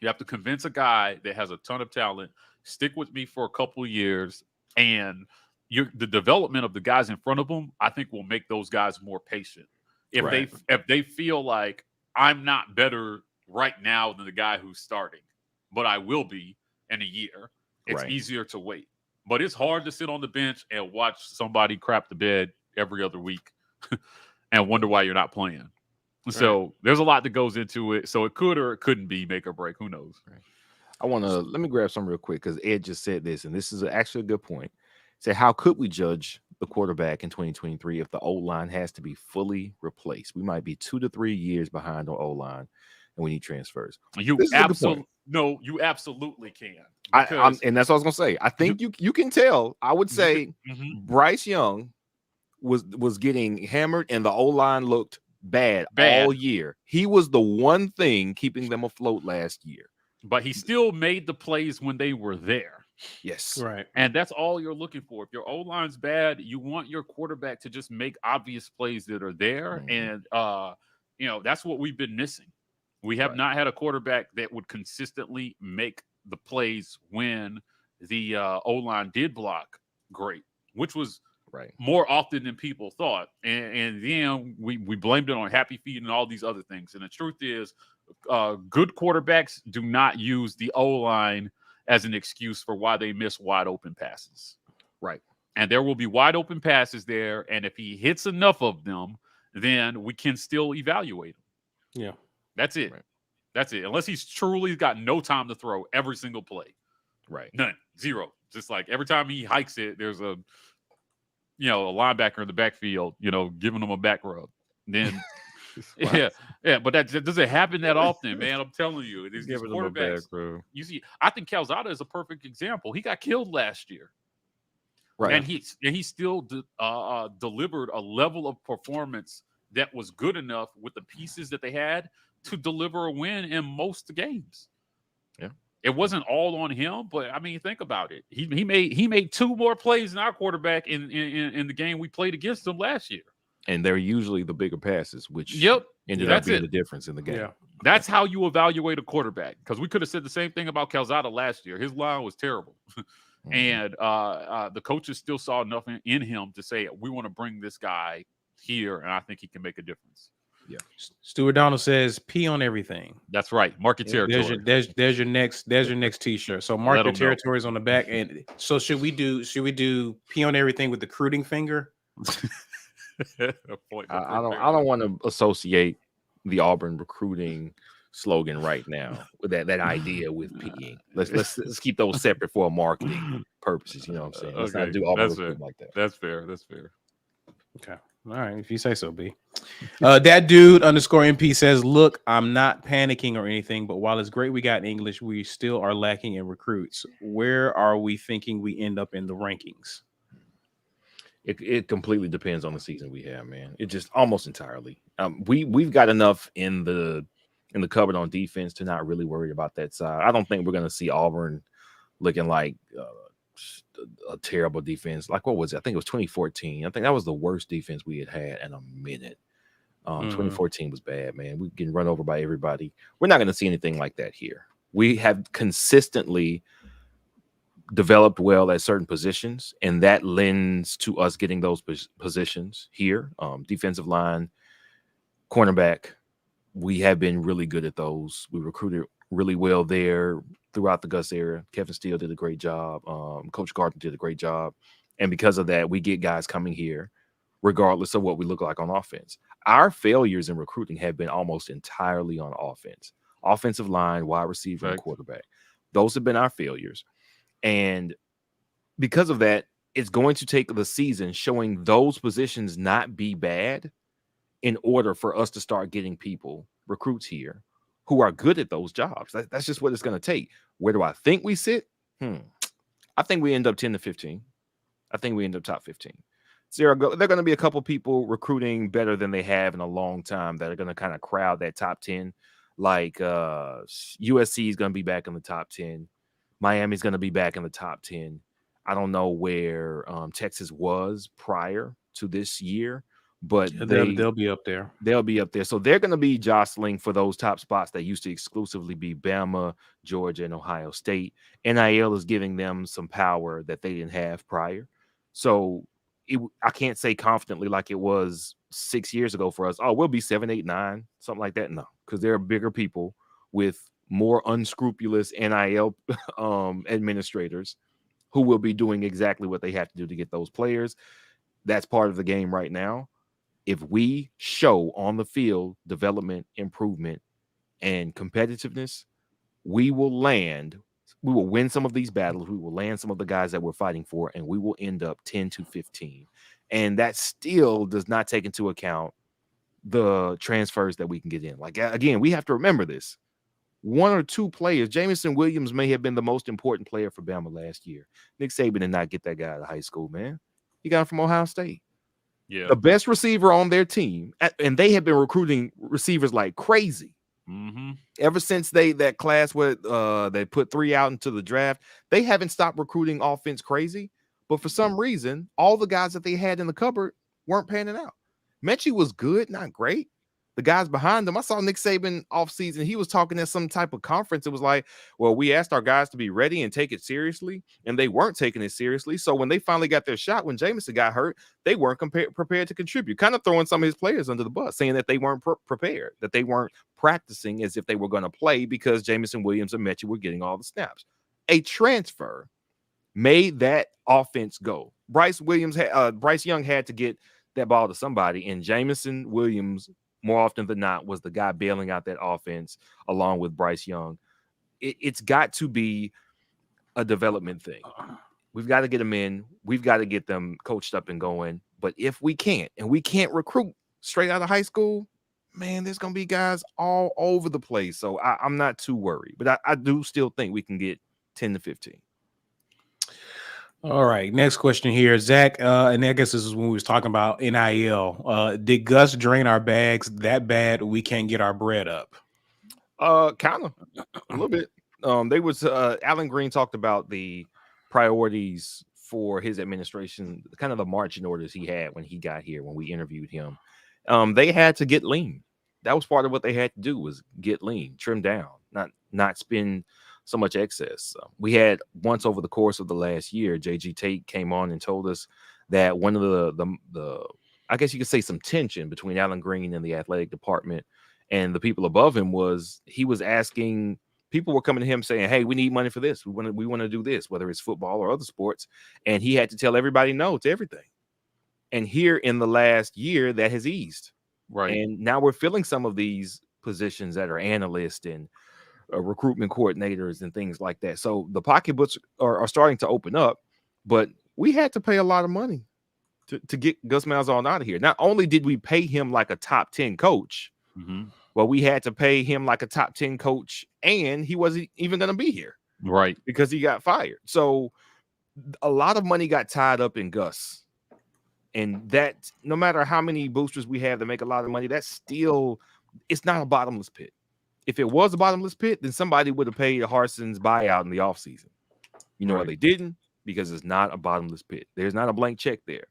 You have to convince a guy that has a ton of talent, stick with me for a couple of years, and the development of the guys in front of them, I think, will make those guys more patient. If they feel like I'm not better right now than the guy who's starting, but I will be in a year, it's easier to wait. But it's hard to sit on the bench and watch somebody crap the bed every other week and wonder why you're not playing. So there's a lot that goes into it. So it could or it couldn't be make or break. Who knows? Let me grab some real quick because Ed just said this, and this is actually a good point. Say, how could we judge the quarterback in 2023 if the O-line has to be fully replaced? We might be 2 to 3 years behind on O-line, and we need transfers. You absolutely can. And that's what I was gonna say. I think you can tell. I would say Bryce Young was getting hammered, and the O-line looked bad all year. He was the one thing keeping them afloat last year. But he still made the plays when they were there. Yes. Right. And that's all you're looking for. If your O-line's bad, you want your quarterback to just make obvious plays that are there. And, that's what we've been missing. We have not had a quarterback that would consistently make the plays when the O-line did block great, which was more often than people thought. And then we blamed it on Happy Feet and all these other things. And the truth is, good quarterbacks do not use the O-line as an excuse for why they miss wide open passes. Right. And there will be wide open passes there. And if he hits enough of them, then we can still evaluate him. Yeah. That's it. Right. That's it. Unless he's truly got no time to throw every single play. Right. None. Zero. Just like every time he hikes it, there's a linebacker in the backfield, giving him a back rub. Then but that doesn't happen that often, man. I'm telling you, these quarterbacks. You see, I think Calzada is a perfect example. He got killed last year, right? And he still delivered a level of performance that was good enough with the pieces that they had to deliver a win in most games. Yeah, it wasn't all on him, but I mean, think about it. He made 2 more plays than our quarterback in the game we played against him last year. And they're usually the bigger passes, which ended up being the difference in the game. Yeah. That's how you evaluate a quarterback. Because we could have said the same thing about Calzada last year. His line was terrible. And the coaches still saw enough in him to say, we want to bring this guy here, and I think he can make a difference. Yeah. Stuart Donald says, "P on everything." That's right. Market territory. There's your next T-shirt. So mark your territories on the back. And so should we do P on everything with the recruiting finger? I don't want to associate the Auburn recruiting slogan right now with that idea with peeing. Let's keep those separate for marketing purposes. You know what I'm saying? Let's not do Auburn recruiting like that. That's fair. Okay. All right. If you say so, B. That dude _MP says, "Look, I'm not panicking or anything, but while it's great we got English, we still are lacking in recruits. Where are we thinking we end up in the rankings?" It completely depends on the season we have, man. It just almost entirely. We've got enough in the cupboard on defense to not really worry about that side. I don't think we're going to see Auburn looking like a terrible defense. Like, what was it? I think it was 2014. I think that was the worst defense we had in a minute. 2014 was bad, man. We getting run over by everybody. We're not going to see anything like that here. We have consistently developed well at certain positions, and that lends to us getting those positions here. Defensive line, cornerback, we have been really good at those. We recruited really well there throughout the Gus era. Kevin Steele did a great job. Coach Gardner did a great job. And because of that, we get guys coming here regardless of what we look like on offense. Our failures in recruiting have been almost entirely on offense. Offensive line, wide receiver, and quarterback. Those have been our failures. And because of that, it's going to take the season showing those positions not be bad in order for us to start getting recruits here who are good at those jobs. That's just what it's going to take. Where do I think we sit? I think we end up 10 to 15. I think we end up top 15. There are going to be a couple people recruiting better than they have in a long time that are going to kind of crowd that top 10. Like USC is going to be back in the top 10. Miami's going to be back in the top 10. I don't know where Texas was prior to this year, but they'll be up there. They'll be up there. So they're going to be jostling for those top spots that used to exclusively be Bama, Georgia, and Ohio State. NIL is giving them some power that they didn't have prior. So I can't say confidently like it was 6 years ago for us. Oh, we'll be 7, 8, 9, something like that. No, because there are bigger people with more unscrupulous NIL administrators who will be doing exactly what they have to do to get those players. That's part of the game right now. If we show on the field development, improvement, and competitiveness, we will win some of these battles. We will land some of the guys that we're fighting for, and we will end up 10 to 15. And that still does not take into account the transfers that we can get in. Like, again, we have to remember this. 1 or 2 players, Jamison Williams may have been the most important player for Bama last year. Nick Saban did not get that guy out of high school, man. He got him from Ohio State. Yeah. The best receiver on their team, and they have been recruiting receivers like crazy. Ever since that class where they put 3 out into the draft, they haven't stopped recruiting offense crazy. But for some reason, all the guys that they had in the cupboard weren't panning out. Mechie was good, not great. The guys behind him, I saw Nick Saban offseason. He was talking at some type of conference. It was like, well, we asked our guys to be ready and take it seriously, and they weren't taking it seriously. So when they finally got their shot, when Jamison got hurt, they weren't prepared to contribute, kind of throwing some of his players under the bus, saying that they weren't prepared, that they weren't practicing as if they were going to play because Jamison Williams and Mechie were getting all the snaps. A transfer made that offense go. Bryce Young had to get that ball to somebody, and Jamison Williams, more often than not, was the guy bailing out that offense along with Bryce Young. It's got to be a development thing. We've got to get them in. We've got to get them coached up and going. But if we can't, and we can't recruit straight out of high school, man, there's going to be guys all over the place. So I'm not too worried. But I do still think we can get 10 to 15. All right, next question here, Zach, and I guess this is when we was talking about NIL. Did Gus drain our bags that bad we can't get our bread up? Kind of, a little bit. Alan Green talked about the priorities for his administration, kind of the marching orders he had when he got here, when we interviewed him. They had to get lean. That was part of what they had to do, was get lean, trim down, not spend so much excess. We had once over the course of the last year, JG Tate came on and told us that one of the I guess you could say some tension between Alan Green and the athletic department and the people above him was he was asking, people were coming to him saying, hey, we need money for this. We want to do this, whether it's football or other sports. And he had to tell everybody no to everything. And here in the last year, that has eased. Right. And now we're filling some of these positions that are analysts and recruitment coordinators and things like that. So the pocketbooks are starting to open up, but we had to pay a lot of money to get Gus Malzahn out of here. Not only did we pay him like a top 10 coach, but we had to pay him like a top 10 coach, and he wasn't even going to be here. Right. Because he got fired. So a lot of money got tied up in Gus. And that, no matter how many boosters we have that make a lot of money, that's still, it's not a bottomless pit. If it was a bottomless pit, then somebody would have paid Harson's buyout in the offseason. You know why they didn't? Because it's not a bottomless pit. There's not a blank check there.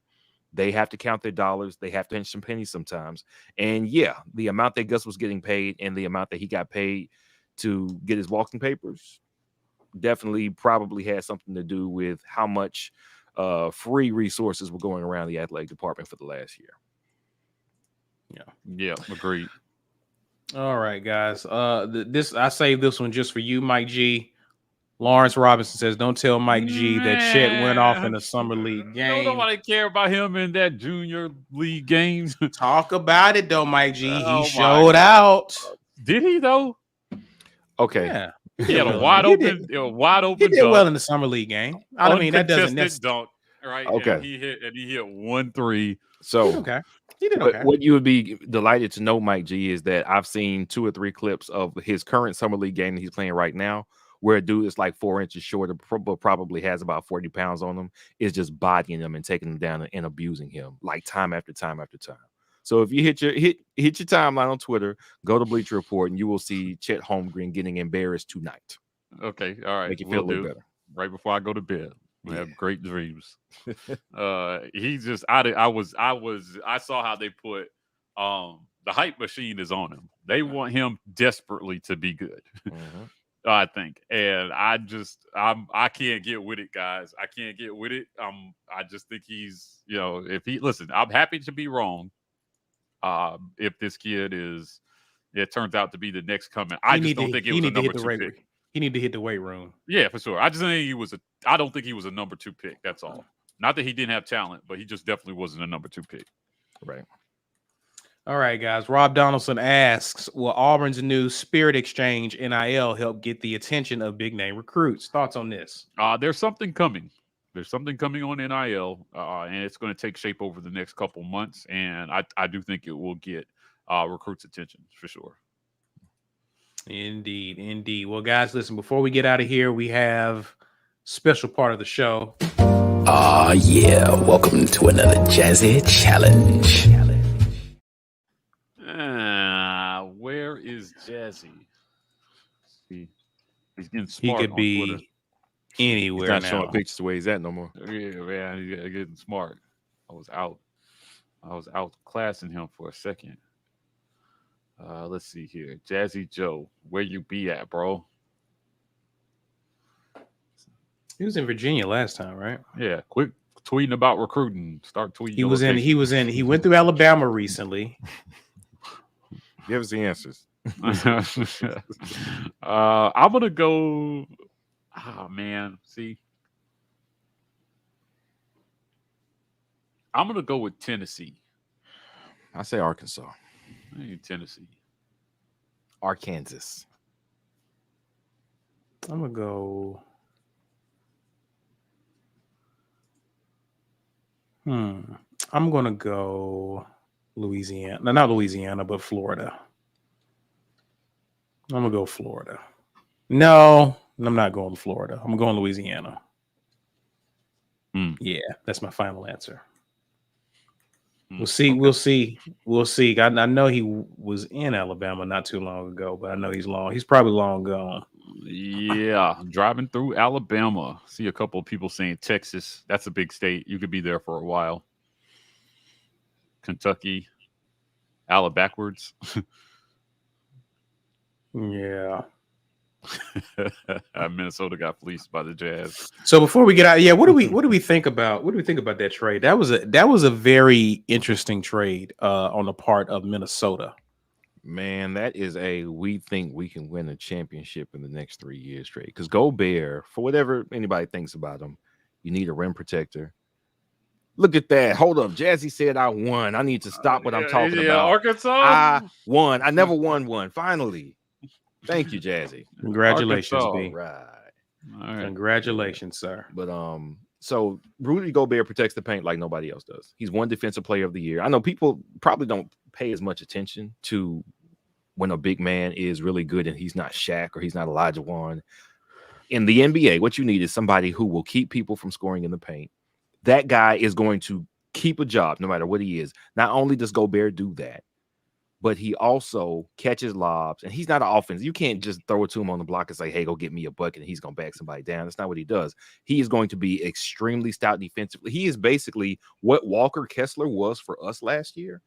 They have to count their dollars. They have to pinch some pennies sometimes. And yeah, the amount that Gus was getting paid and the amount that he got paid to get his walking papers, definitely probably had something to do with how much free resources were going around the athletic department for the last year. Yeah, agreed. All right, guys. This I saved this one just for you, Mike G. Lawrence Robinson says, "Don't tell Mike G that Chet went off in a summer league game." No, nobody care about him in that junior league games. Talk about it though, Mike G. Oh, He showed out. Did he though? Okay. Yeah. He had a wide open. He did well in the summer league game. I mean, that doesn't necessarily dunk, right? Okay. And he hit 1-3. So okay. He did okay. What you would be delighted to know, Mike G, is that I've seen 2 or 3 clips of his current summer league game that he's playing right now, where a dude is like 4 inches shorter, probably has about 40 pounds on him, is just bodying him and taking him down and abusing him like time after time after time. So if you hit your timeline on Twitter, go to Bleacher Report, and you will see Chet Holmgren getting embarrassed tonight. Okay, all right, make you feel a little better. Right before I go to bed. I have great dreams. He just I saw how they put the hype machine is on him. They want him desperately to be good. I think. And I can't get with it, guys. I can't get with it. I just think he's, if he listen, I'm happy to be wrong. If this kid it turns out to be the next coming. I just don't think it was a number 2 pick. He need to hit the weight room. Yeah, for sure. I don't think he was a number 2 pick. That's all. Not that he didn't have talent, but he just definitely wasn't a number 2 pick. Right. All right, guys. Rob Donaldson asks, will Auburn's new Spirit Exchange NIL help get the attention of big name recruits? Thoughts on this? There's something coming. There's something coming on NIL, and it's going to take shape over the next couple months. And I do think it will get recruits' attention for sure. Indeed. Well, guys, listen, before we get out of here, we have a special part of the show. Yeah. Welcome to another Jazzy Challenge. Where is Jazzy? He's getting smart. He could be Twitter. Anywhere he's not now. showing pictures where he's at no more. Yeah, man, he's getting smart. I was out classing him for a second. Let's see here. Jazzy Joe, where you be at, bro? He was in Virginia last time, right? Yeah, quit tweeting about recruiting. Start tweeting. He went through Alabama recently. Give us the answers. I'm gonna go. Oh man, see, I'm gonna go with Tennessee. I say Arkansas. Tennessee. Arkansas. I'm gonna go. I'm gonna go Louisiana. No, not Louisiana, but Florida. I'm gonna go Florida. No, I'm not going to Florida. I'm going Louisiana. Yeah, that's my final answer. We'll see. Okay. We'll see. I know he was in Alabama not too long ago, but I know he's probably long gone. Yeah, driving through Alabama. See a couple of people saying Texas. That's a big state. You could be there for a while. Kentucky, Alabama backwards. Yeah. Minnesota got fleeced by the Jazz. So before we get out, what do we think about that trade? That was a very interesting trade on the part of Minnesota. Man, that is we think we can win a championship in the next 3 years trade. Because Gobert, for whatever anybody thinks about him, you need a rim protector. Look at that. Hold up. Jazzy said I won. I need to stop what I'm talking about. Arkansas. I won. I never won one. Finally. Thank you, Jazzy. Congratulations, Arkansas. B. All right. Congratulations, sir. But so Rudy Gobert protects the paint like nobody else does. He's one defensive player of the year. I know people probably don't pay as much attention to when a big man is really good and he's not Shaq or he's not Elijah Wan. In the NBA, what you need is somebody who will keep people from scoring in the paint. That guy is going to keep a job no matter what he is. Not only does Gobert do that, but he also catches lobs, and he's not an offense. You can't just throw it to him on the block and say, hey, go get me a bucket, and he's going to back somebody down. That's not what he does. He is going to be extremely stout defensively. He is basically what Walker Kessler was for us last year.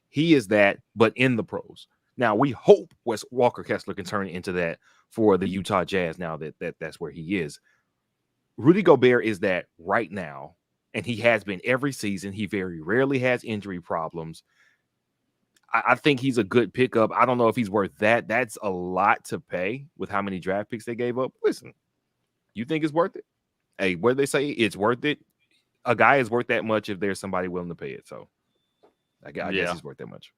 He is that, but in the pros. Now we hope Wes Walker Kessler can turn into that for the Utah Jazz. Now that's where he is. Rudy Gobert is that right now, and he has been every season. He very rarely has injury problems. I think he's a good pickup. I don't know if he's worth that. That's a lot to pay with how many draft picks they gave up. Listen, you think it's worth it? Hey, what do they say? It's worth it. A guy is worth that much if there's somebody willing to pay it. So I guess he's worth that much.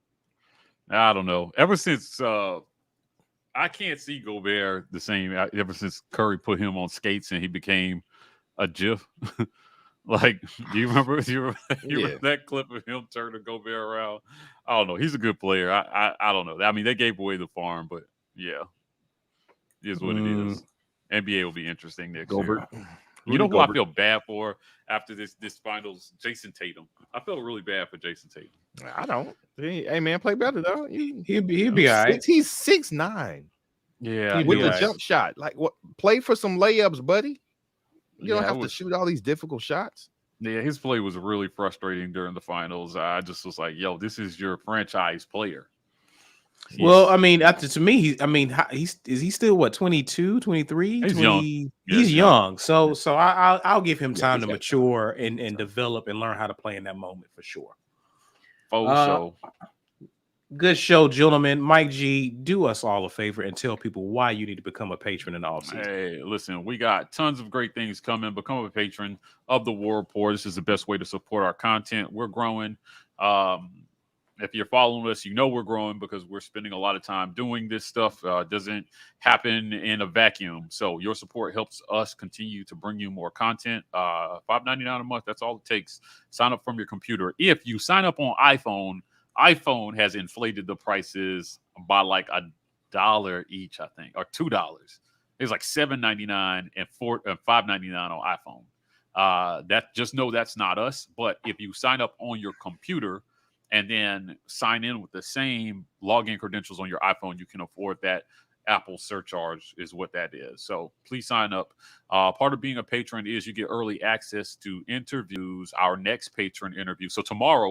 I don't know. Ever since I can't see Gobert the same. Ever since Curry put him on skates and he became a GIF. Like, do you remember that clip of him turning Gobert around? I don't know. He's a good player. I don't know. I mean, they gave away the farm, but yeah, it is what it is. NBA will be interesting next year. You know who I feel bad for after this finals? Jason Tatum. I feel really bad for Jason Tatum. I don't. Hey man, play better though. He'll be all right. He's 6'9". Yeah, with the jump shot. Like, what? Play for some layups, buddy. You don't have to shoot all these difficult shots. Yeah, his play was really frustrating during the finals. I just was like, yo, this is your franchise player. Well, I mean, to me, is he still what, 22, 23? He's 20, young. He's young. So I'll give him time to mature and develop and learn how to play in that moment for sure. Good show, gentlemen. Mike G, do us all a favor and tell people why you need to become a patron in the offseason. Hey, listen, we got tons of great things coming. Become a patron of the War Report. This is the best way to support our content. We're growing. If you're following us, you know we're growing because we're spending a lot of time doing this stuff. Doesn't happen in a vacuum. So your support helps us continue to bring you more content. $5.99 a month, that's all it takes. Sign up from your computer. If you sign up on iPhone has inflated the prices by like $1 each, I think, or $2. It's like $7.99 and $5.99 on iPhone. That just know that's not us. But if you sign up on your computer and then sign in with the same login credentials on your iPhone, you can afford that. Apple surcharge is what that is. So please sign up. Part of being a patron is you get early access to interviews, our next patron interview. So tomorrow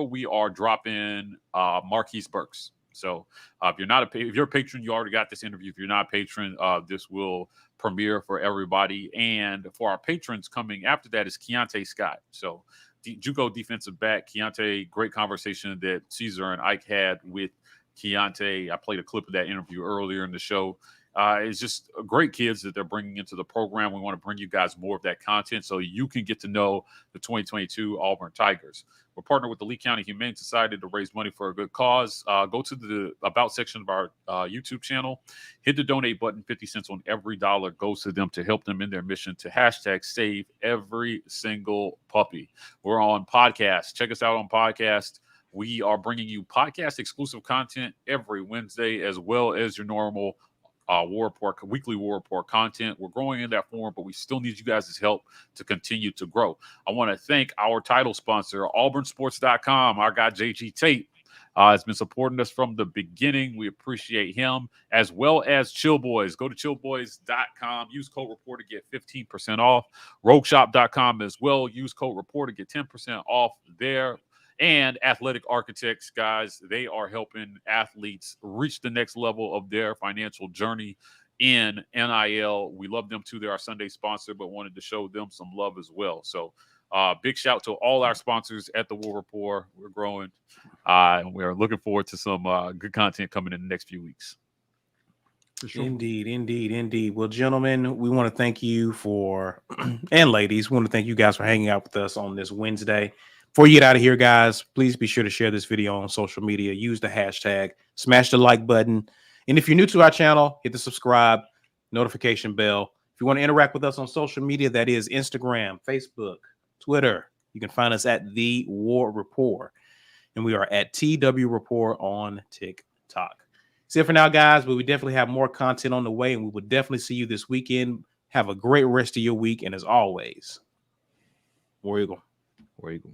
we are dropping Marquise Burks. So if you're a patron, you already got this interview. If you're not a patron, this will premiere for everybody. And for our patrons coming after that is Keionte Scott. So JUCO defensive back. Keionte, great conversation that Caesar and Ike had with Keionte. I played a clip of that interview earlier in the show. It's just great kids that they're bringing into the program. We want to bring you guys more of that content so you can get to know the 2022 Auburn Tigers. We're partnered with the Lee County Humane Society to raise money for a good cause. Go to the About section of our YouTube channel. Hit the donate button. 50 cents on every dollar goes to them to help them in their mission to #save every single puppy. We're on podcast. Check us out on podcast. We are bringing you podcast exclusive content every Wednesday, as well as your normal weekly War Report content. We're growing in that form, but we still need you guys' help to continue to grow. I want to thank our title sponsor, auburnsports.com. Our guy, JG Tate, has been supporting us from the beginning. We appreciate him, as well as Chill Boys. Go to chillboys.com. Use code REPORT to get 15% off. Rogueshop.com as well. Use code REPORT to get 10% off there. And Athletic Architects, guys, they are helping athletes reach the next level of their financial journey in NIL. We love them too. They're our Sunday sponsor, but wanted to show them some love as well. So big shout to all our sponsors at the War Report. We're growing. And we're looking forward to some good content coming in the next few weeks. Sure. Indeed. Well, gentlemen, we want to thank you and ladies, we want to thank you guys for hanging out with us on this Wednesday. Before you get out of here, guys, please be sure to share this video on social media. Use the hashtag, smash the like button. And if you're new to our channel, hit the subscribe, notification bell. If you want to interact with us on social media, that is Instagram, Facebook, Twitter. You can find us at The War Report. And we are at TW Report on TikTok. That's it for now, guys, but we definitely have more content on the way, and we will definitely see you this weekend. Have a great rest of your week. And as always, War Eagle. War Eagle.